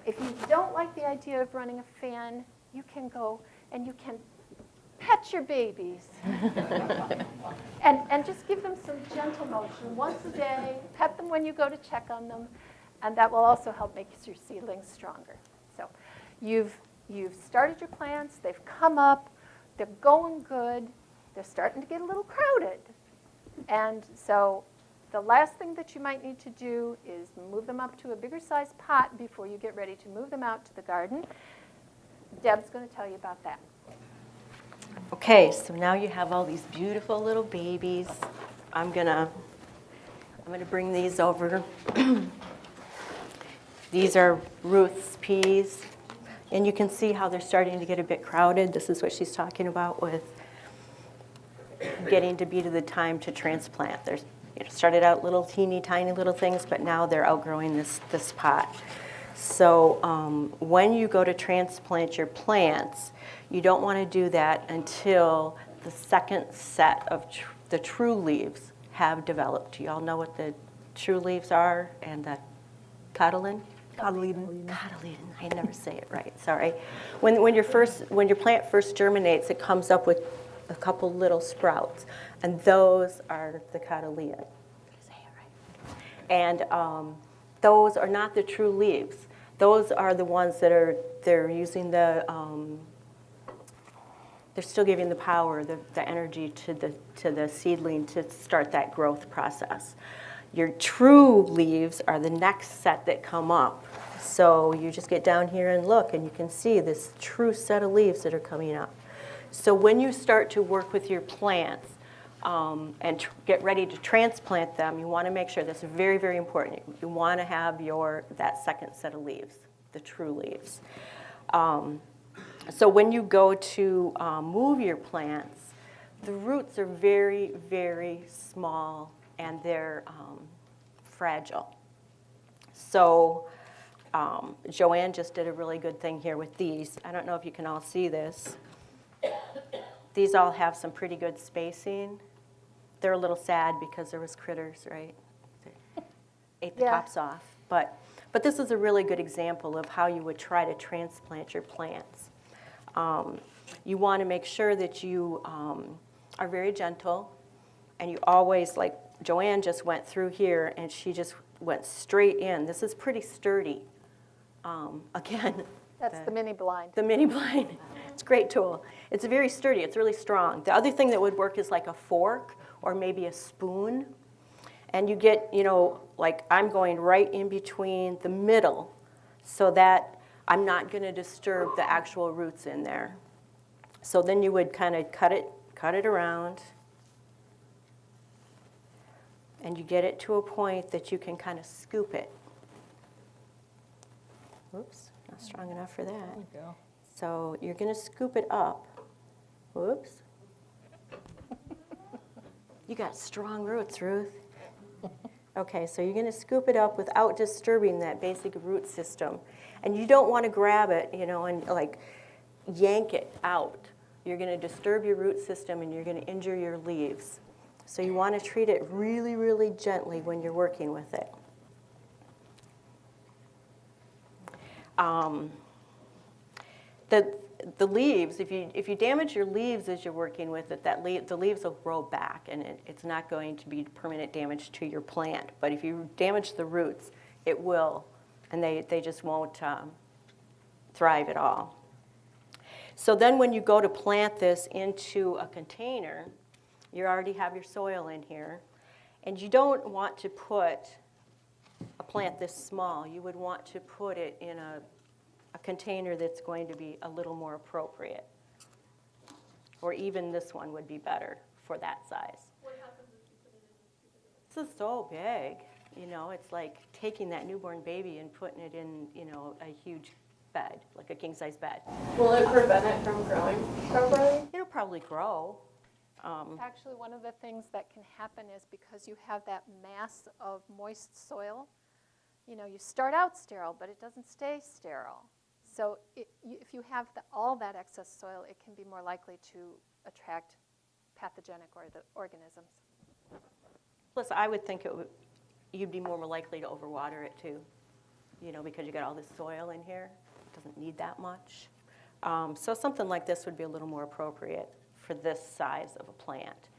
If you don't like the idea of running a fan, you can go and you can pet your babies and just give them some gentle motion once a day. Pet them when you go to check on them, and that will also help make your seedlings stronger. So you've started your plants, they've come up, they're going good, they're starting to get a little crowded. And so the last thing that you might need to do is move them up to a bigger size pot before you get ready to move them out to the garden. Deb's going to tell you about that. Okay, so now you have all these beautiful little babies. I'm gonna bring these over. These are Ruth's peas, and you can see how they're starting to get a bit crowded. This is what she's talking about with getting to be to the time to transplant. There's started out little teeny tiny little things, but now they're outgrowing this pot. So when you go to transplant your plants, you don't want to do that until the second set of the true leaves have developed. You all know what the true leaves are and the cotyledon? Cotyledon. I never say it right, sorry. When your plant first germinates, it comes up with a couple little sprouts, and those are the cotyledon. Did I say it right? And those are not the true leaves. Those are the ones that they're using they're still giving the power, the energy to the seedling to start that growth process. Your true leaves are the next set that come up. So you just get down here and look, and you can see this true set of leaves that are coming up. So when you start to work with your plants and get ready to transplant them, you want to make sure, that's very, very important. You want to have that second set of leaves, the true leaves. So when you go to move your plants, the roots are very, very small and they're fragile. So Joanne just did a really good thing here with these. I don't know if you can all see this. These all have some pretty good spacing. They're a little sad because there was critters, right? Ate the tops off. But But this is a really good example of how you would try to transplant your plants. You want to make sure that you are very gentle, and you always, like Joanne just went through here, and she just went straight in. This is pretty sturdy. Again, That's the mini blind. the mini blind, it's a great tool. It's very sturdy, it's really strong. The other thing that would work is like a fork or maybe a spoon. And you get, like I'm going right in between the middle so that I'm not going to disturb the actual roots in there. So then you would kind of cut it around, and you get it to a point that you can kind of scoop it. Whoops, not strong enough for that. There you go. So you're going to scoop it up. Whoops. You got strong roots, Ruth. Okay, so you're going to scoop it up without disturbing that basic root system. And you don't want to grab it, and like yank it out. You're going to disturb your root system and you're going to injure your leaves. So you want to treat it really, really gently when you're working with it. The leaves, if you damage your leaves as you're working with it, the leaves will grow back, and it's not going to be permanent damage to your plant. But if you damage the roots, it will, and they just won't thrive at all. So then when you go to plant this into a container, you already have your soil in here, and you don't want to put a plant this small. You would want to put it in a container that's going to be a little more appropriate. Or even this one would be better for that size. What happens if you put it in? This is so big, it's like taking that newborn baby and putting it in, a huge bed, like a king-size bed. Will it prevent it from growing properly? It'll probably grow. Actually, one of the things that can happen is because you have that mass of moist soil, you start out sterile, but it doesn't stay sterile. So if you have all that excess soil, it can be more likely to attract pathogenic organisms. Plus, I would think you'd be more likely to overwater it too, because you got all this soil in here. It doesn't need that much. So something like this would be a little more appropriate for this size of a plant.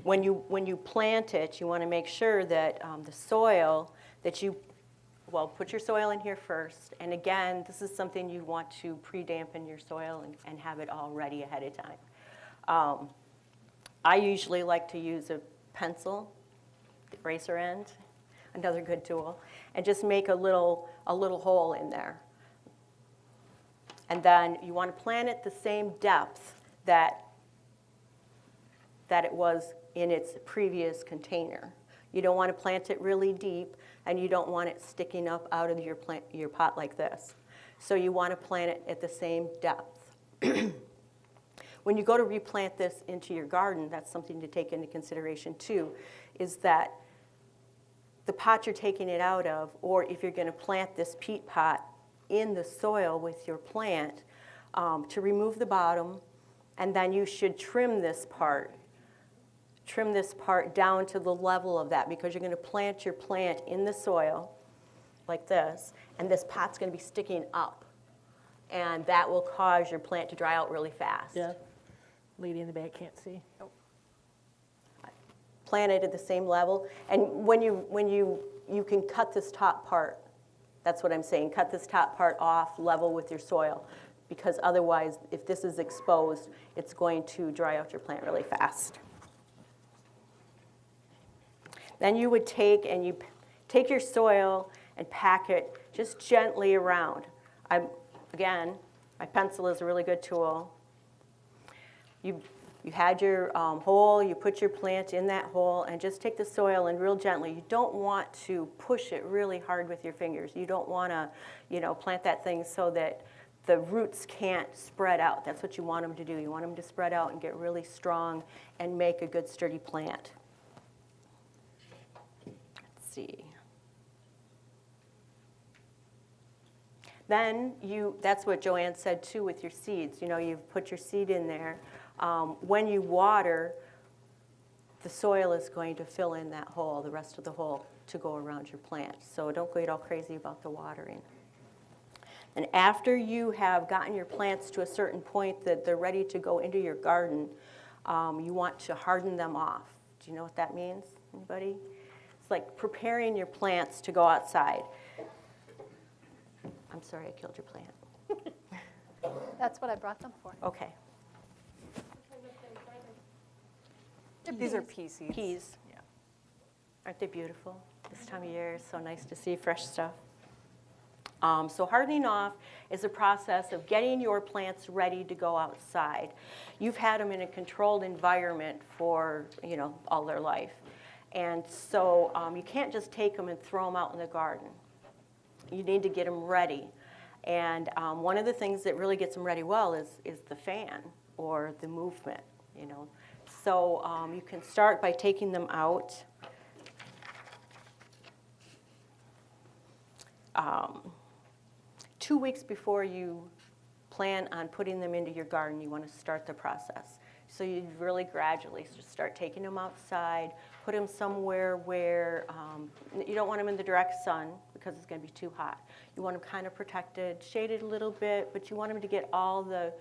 When you plant it, you want to make sure that the soil that put your soil in here first. And again, this is something you want to pre-dampen your soil and have it all ready ahead of time. I usually like to use a pencil, eraser end, another good tool, and just make a little hole in there. And then you want to plant it the same depth that it was in its previous container. You don't want to plant it really deep, and you don't want it sticking up out of your pot like this. So you want to plant it at the same depth. When you go to replant this into your garden, that's something to take into consideration too, is that the pot you're taking it out of, or if you're going to plant this peat pot in the soil with your plant, to remove the bottom, and then you should trim this part down to the level of that, because you're going to plant your plant in the soil like this, and this pot's going to be sticking up, and that will cause your plant to dry out really fast. Yeah. Lady in the back can't see. Plant it at the same level, and when you can cut this top part. That's what I'm saying. Cut this top part off level with your soil, because otherwise, if this is exposed, it's going to dry out your plant really fast. Then you would take your soil and pack it just gently around. Again, my pencil is a really good tool. You had your hole, you put your plant in that hole, and just take the soil and real gently. You don't want to push it really hard with your fingers. You don't want to, plant that thing so that the roots can't spread out. That's what you want them to do. You want them to spread out and get really strong and make a good sturdy plant. Let's see. Then that's what Joanne said too with your seeds. You've put your seed in there. When you water, the soil is going to fill in that hole, the rest of the hole, to go around your plant. So don't get all crazy about the watering. And after you have gotten your plants to a certain point that they're ready to go into your garden, you want to harden them off. Do you know what that means? Anybody? It's like preparing your plants to go outside. I'm sorry, I killed your plant. That's what I brought them for. Okay. These are pea seeds. Peas. Yeah. Aren't they beautiful? This time of year, it's so nice to see fresh stuff. So hardening off is a process of getting your plants ready to go outside. You've had them in a controlled environment for, all their life. And so you can't just take them and throw them out in the garden. You need to get them ready. And one of the things that really gets them ready well is the fan or the movement, So you can start by taking them out. 2 weeks before you plan on putting them into your garden, you want to start the process. So you really gradually just start taking them outside, put them somewhere where you don't want them in the direct sun because it's going to be too hot. You want them kind of protected, shaded a little bit, but you want them to get all the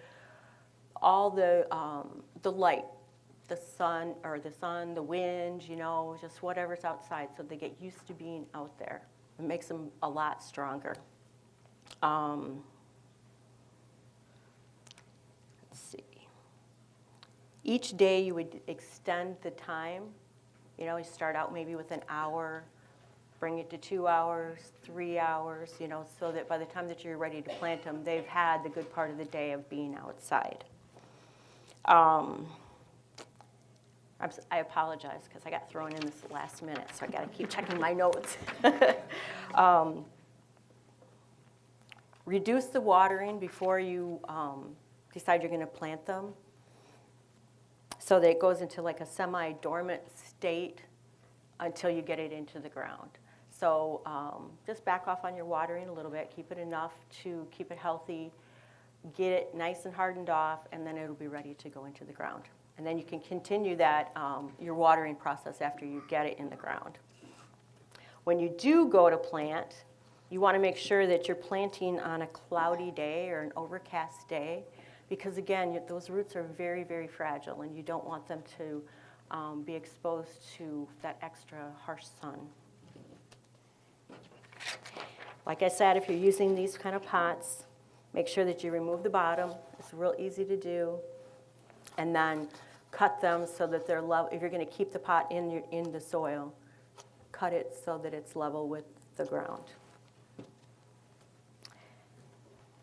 light, the sun, the wind, just whatever's outside, so they get used to being out there. It makes them a lot stronger. Let's see. Each day you would extend the time. You start out maybe with an hour, bring it to 2 hours, 3 hours, so that by the time that you're ready to plant them, they've had the good part of the day of being outside. I apologize because I got thrown in this last minute, so I got to keep checking my notes. Reduce the watering before you decide you're going to plant them, so that it goes into like a semi-dormant state until you get it into the ground. So just back off on your watering a little bit, keep it enough to keep it healthy, get it nice and hardened off, and then it'll be ready to go into the ground. And then you can continue that, your watering process after you get it in the ground. When you do go to plant, you want to make sure that you're planting on a cloudy day or an overcast day, because again, those roots are very, very fragile, and you don't want them to be exposed to that extra harsh sun. Like I said, if you're using these kind of pots, make sure that you remove the bottom. It's real easy to do. And then cut them so that they're level. If you're going to keep the pot in the soil, cut it so that it's level with the ground.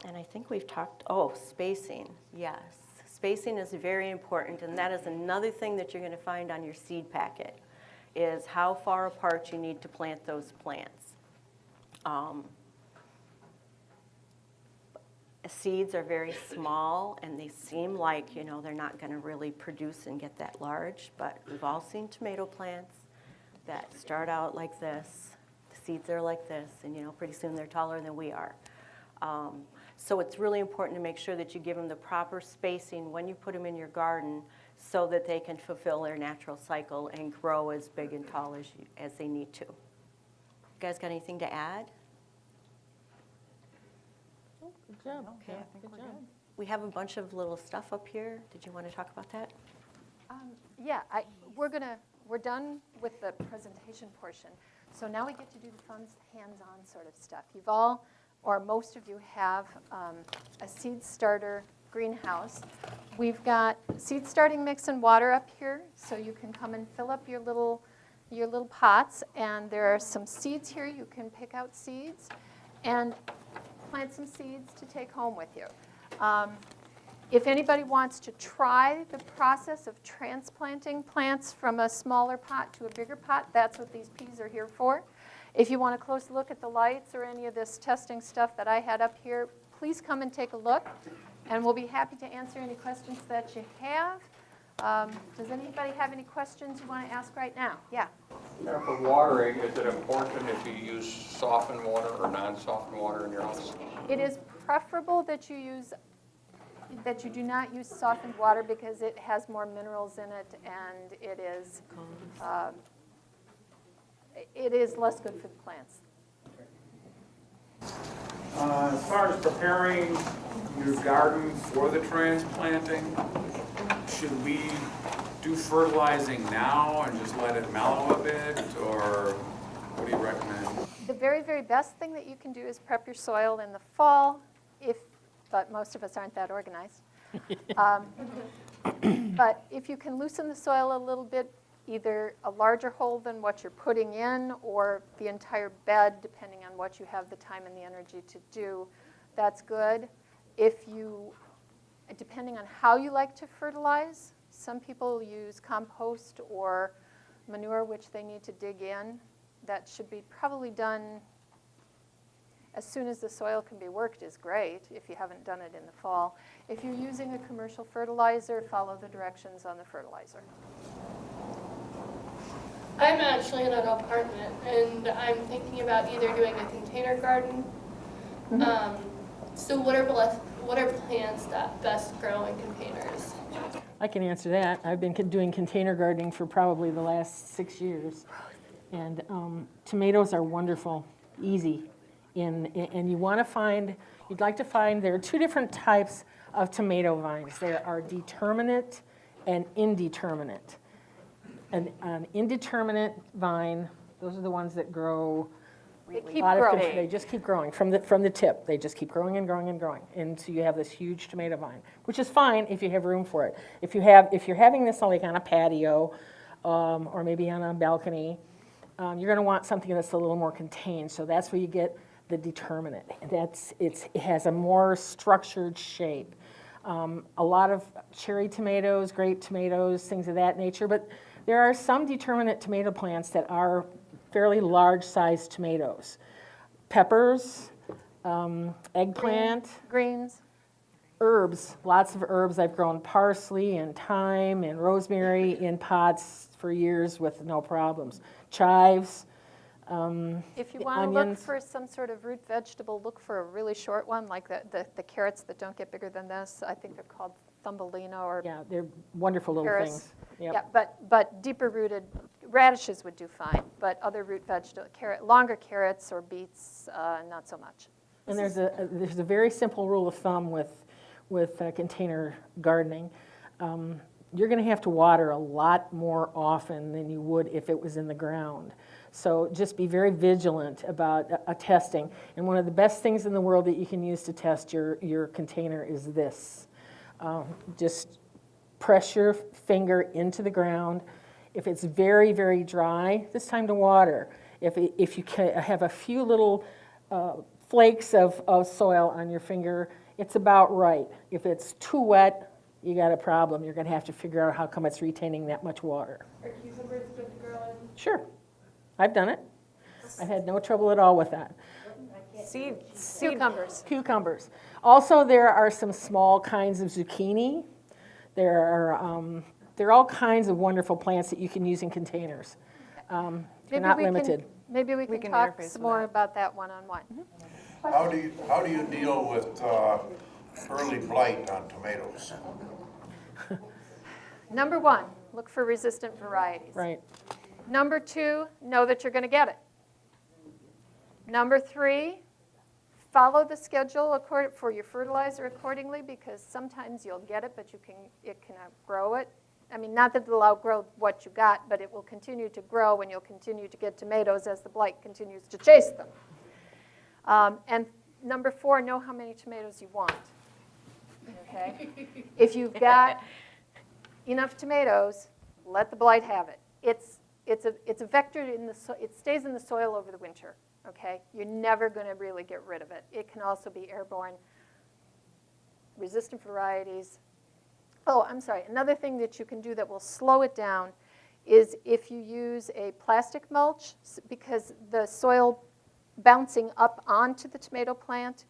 And I think we've talked, spacing, yes. Spacing is very important, and that is another thing that you're going to find on your seed packet, is how far apart you need to plant those plants. Seeds are very small, and they seem like, they're not going to really produce and get that large, but we've all seen tomato plants that start out like this. The seeds are like this, and pretty soon they're taller than we are. So it's really important to make sure that you give them the proper spacing when you put them in your garden so that they can fulfill their natural cycle and grow as big and tall as they need to. You guys got anything to add? Good job. Okay. I think we're good. We have a bunch of little stuff up here. Did you want to talk about that? Yeah, we're done with the presentation portion. So now we get to do the fun, hands-on sort of stuff. You've all, or most of you, have a seed starter greenhouse. We've got seed starting mix and water up here, so you can come and fill up your little pots. And there are some seeds here. You can pick out seeds and plant some seeds to take home with you. If anybody wants to try the process of transplanting plants from a smaller pot to a bigger pot, that's what these peas are here for. If you want a close look at the lights or any of this testing stuff that I had up here, please come and take a look, and we'll be happy to answer any questions that you have. Does anybody have any questions you want to ask right now? Yeah. Now, for watering, is it important if you use softened water or non-softened water in your house? It is preferable that you do not use softened water because it has more minerals in it, and it is it is less good for the plants. As far as preparing your garden for the transplanting, should we do fertilizing now and just let it mellow a bit, or what do you recommend? The very, very best thing that you can do is prep your soil in the fall, but most of us aren't that organized. But if you can loosen the soil a little bit, either a larger hole than what you're putting in or the entire bed, depending on what you have the time and the energy to do, that's good. Depending on how you like to fertilize, some people use compost or manure, which they need to dig in. That should be probably done as soon as the soil can be worked is great, if you haven't done it in the fall. If you're using a commercial fertilizer, follow the directions on the fertilizer. I'm actually in an apartment, and I'm thinking about either doing a container garden. So what are plants that best grow in containers? I can answer that. I've been doing container gardening for probably the last 6 years. And tomatoes are wonderful, easy. And you'd like to find, there are two different types of tomato vines. There are determinate and indeterminate. An indeterminate vine, those are the ones that grow They a keep lot of growing. different- They just keep growing from the tip. They just keep growing and growing and growing. And so you have this huge tomato vine, which is fine if you have room for it. If you're having this like on a patio or maybe on a balcony, you're going to want something that's a little more contained. So that's where you get the determinate. It has a more structured shape. A lot of cherry tomatoes, grape tomatoes, things of that nature. But there are some determinate tomato plants that are fairly large-sized tomatoes. Peppers, eggplant, Greens. herbs, lots of herbs. I've grown parsley and thyme and rosemary in pots for years with no problems. Chives. If you want to look onions. for some sort of root vegetable, look for a really short one, like the carrots that don't get bigger than this. I think they're called Thumbelina or Yeah, they're wonderful little Paris. things. Yep. Yeah, but deeper rooted radishes would do fine, but other root vegetable, longer carrots or beets, not so much. And there's a very simple rule of thumb with container gardening. You're going to have to water a lot more often than you would if it was in the ground. So just be very vigilant about testing. And one of the best things in the world that you can use to test your container is this. Just press your finger into the ground. If it's very, very dry, it's time to water. If you have a few little flakes of soil on your finger, it's about right. If it's too wet, you got a problem. You're going to have to figure out how come it's retaining that much water. Are cucumbers good to grow in? Sure, I've done it. I've had no trouble at all with that. Cucumbers. Cucumbers. Also, there are some small kinds of zucchini. There are all kinds of wonderful plants that you can use in containers. They're not limited. Maybe we can can talk interface some with more that. about that one-on-one. How do you deal with early blight on tomatoes? Number one, look for resistant varieties. Right. Number two, know that you're going to get it. Number three, follow the schedule for your fertilizer accordingly, because sometimes you'll get it, but it can outgrow it. I mean, not that it'll outgrow what you got, but it will continue to grow and you'll continue to get tomatoes as the blight continues to chase them. And number four, know how many tomatoes you want. Okay? If you've got enough tomatoes, let the blight have it. It's a vector it stays in the soil over the winter. Okay? You're never going to really get rid of it. It can also be airborne. Resistant varieties. Oh, I'm sorry. Another thing that you can do that will slow it down is if you use a plastic mulch, because the soil bouncing up onto the tomato plant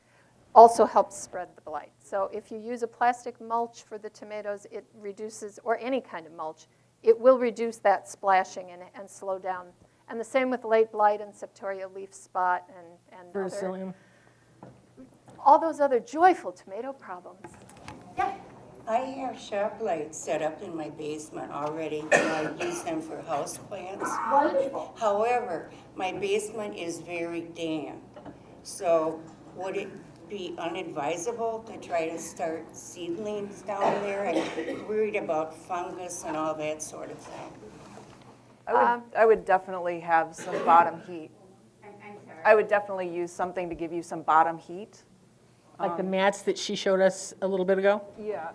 also helps spread the blight. So if you use a plastic mulch for the tomatoes, it reduces, or any kind of mulch, it will reduce that splashing and slow down. And the same with late blight and septoria leaf spot and Verticillium. all those other joyful tomato problems. Yeah. I have shop lights set up in my basement already, and I use them for house plants. Wonderful. However, my basement is very damp, so would it be unadvisable to try to start seedlings down there? I'm worried about fungus and all that sort of thing. I would definitely have some bottom heat. I would definitely use something to give you some bottom heat. Like the mats that she showed us a little bit ago? Yeah.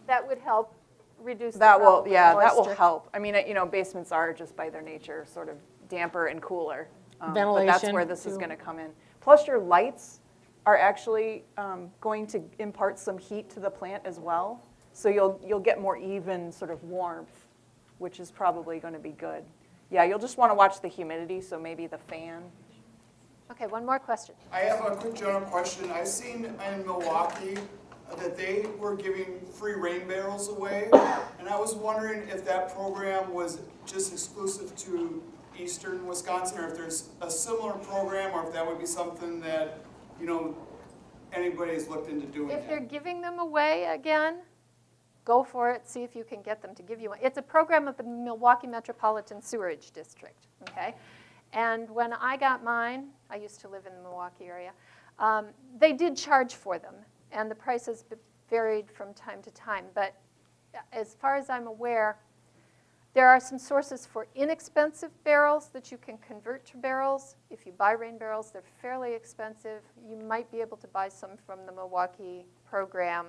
That would help reduce the That will, problem with yeah, that will moisture. help. I mean, basements are just by their nature sort of damper and cooler. But that's Ventilation, where this is too. going to come in. Plus your lights are actually going to impart some heat to the plant as well. So you'll get more even sort of warmth, which is probably going to be good. Yeah, you'll just want to watch the humidity, so maybe the fan. Okay, one more question. I have a quick general question. I've seen in Milwaukee that they were giving free rain barrels away, and I was wondering if that program was just exclusive to eastern Wisconsin, or if there's a similar program, or if that would be something that, anybody's looked into doing. If they're giving them away again, go for it, see if you can get them to give you one. It's a program of the Milwaukee Metropolitan Sewerage District, okay? And when I got mine, I used to live in the Milwaukee area, they did charge for them, and the prices varied from time to time. But as far as I'm aware, there are some sources for inexpensive barrels that you can convert to barrels. If you buy rain barrels, they're fairly expensive. You might be able to buy some from the Milwaukee program,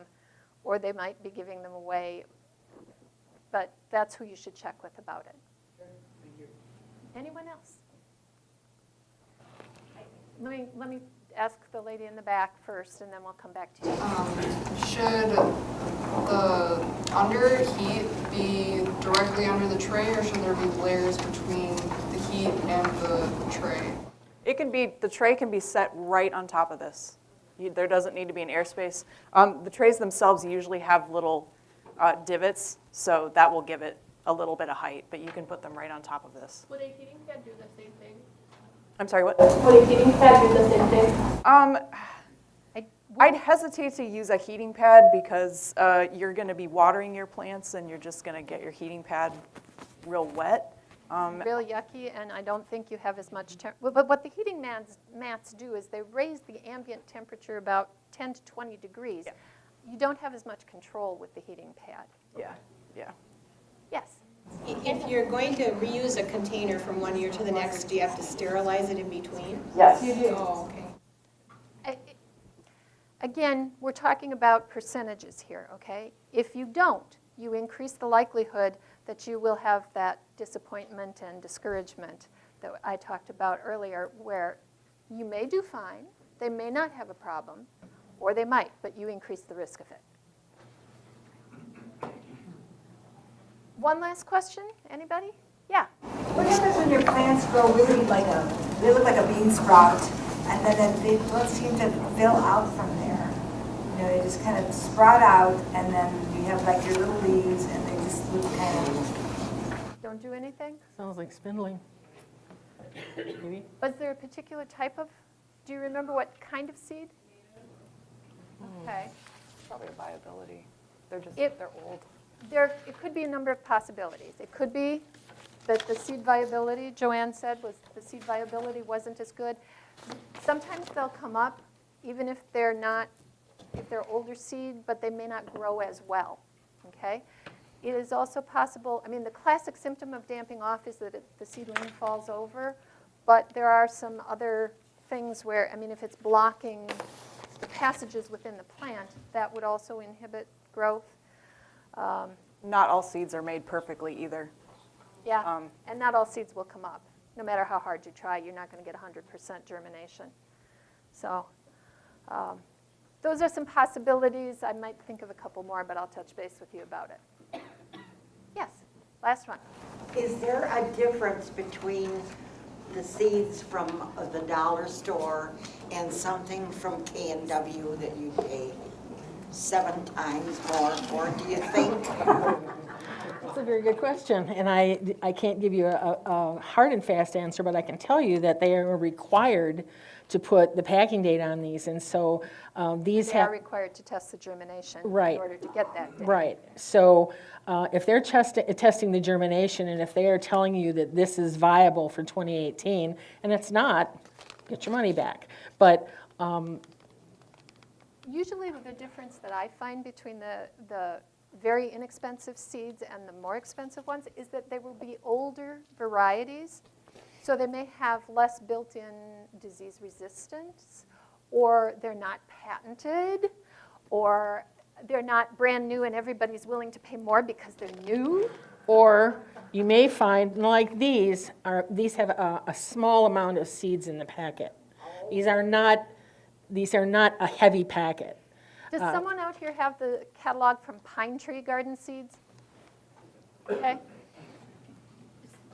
or they might be giving them away. But that's who you should check with about it. Anyone else? Let me ask the lady in the back first, and then we'll come back to you. Should the underheat be directly under the tray, or should there be layers between the heat and the tray? The tray can be set right on top of this. There doesn't need to be an airspace. The trays themselves usually have little divots, so that will give it a little bit of height, but you can put them right on top of this. Would a heating pad do the same thing? I'm sorry, what? Would a heating pad do the same thing? I'd hesitate to use a heating pad because you're going to be watering your plants and you're just going to get your heating pad real wet. Real yucky, and I don't think you have as much but what the heating mats do is they raise the ambient temperature about 10 to 20 degrees. Yeah. You don't have as much control with the heating pad. Yeah, yeah. Yes? If you're going to reuse a container from one year to the next, do you have to sterilize it in between? Yes. You do. Oh, okay. Again, we're talking about percentages here, okay? If you don't, you increase the likelihood that you will have that disappointment and discouragement that I talked about earlier, where you may do fine, they may not have a problem, or they might, but you increase the risk of it. One last question, anybody? Yeah. What happens when your plants grow really they look like a bean sprout, and then they don't seem to fill out from there? They just kind of sprout out, and then you have like your little leaves, and they just look kind of... Don't do anything? Sounds like spindling. Maybe? Was there a particular type of, do you remember what kind of seed? Okay. Probably a viability. They're old. It could be a number of possibilities. It could be that the seed viability, Joanne said, was the seed viability wasn't as good. Sometimes they'll come up, even if they're older seed, but they may not grow as well, okay? It is also possible, the classic symptom of damping off is that the seedling falls over, but there are some other things where, if it's blocking the passages within the plant, that would also inhibit growth. Not all seeds are made perfectly either. Yeah, and not all seeds will come up. No matter how hard you try, you're not going to get 100% germination. So those are some possibilities. I might think of a couple more, but I'll touch base with you about it. Yes, last one. Is there a difference between the seeds from the dollar store and something from K&W that you pay 7 times more for, do you think? That's a very good question, and I can't give you a hard and fast answer, but I can tell you that they are required to put the packing date on these, and so these They are have. required to test the germination Right. in order to get that data. Right, so if they're testing the germination, and if they are telling you that this is viable for 2018, and it's not, get your money back. But Usually the difference that I find between the very inexpensive seeds and the more expensive ones is that they will be older varieties, so they may have less built-in disease resistance, or they're not patented, or they're not brand new and everybody's willing to pay more because they're new. or you may find, like these have a small amount of seeds in the packet. These are not a heavy packet. Does someone out here have the catalog from Pine Tree Garden Seeds? Okay.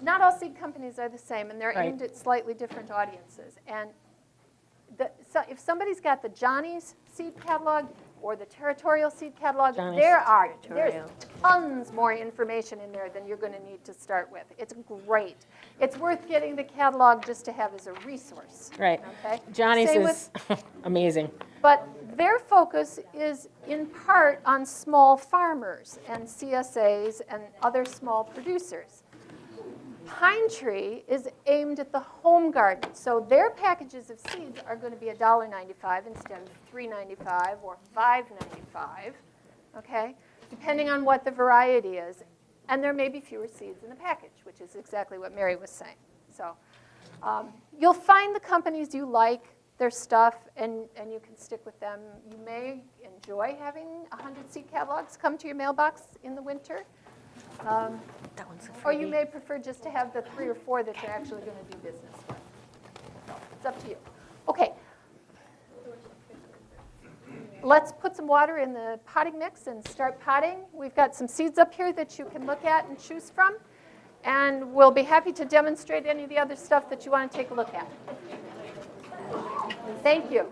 Not all seed companies are the same, and they're Right. aimed at slightly different audiences. And so if somebody's got the Johnny's seed catalog or the Territorial seed catalog, Johnny's there's tons more information in there than you're going to need to start with. It's great. It's worth getting the catalog just to have as a resource. Right. Okay. Johnny's Same is amazing. But their focus is in part on small farmers and CSAs and other small producers. Pine Tree is aimed at the home garden, so their packages of seeds are going to be $1.95 instead of $3.95 or $5.95, okay, depending on what the variety is. And there may be fewer seeds in the package, which is exactly what Mary was saying. So you'll find the companies you like, their stuff, and you can stick with them. You may enjoy having 100 seed catalogs come to your mailbox in the winter. Or you may prefer just to have the 3 or 4 that you're actually going to do business with. So it's up to you. Okay. Let's put some water in the potting mix and start potting. We've got some seeds up here that you can look at and choose from. And we'll be happy to demonstrate any of the other stuff that you want to take a look at. Thank you.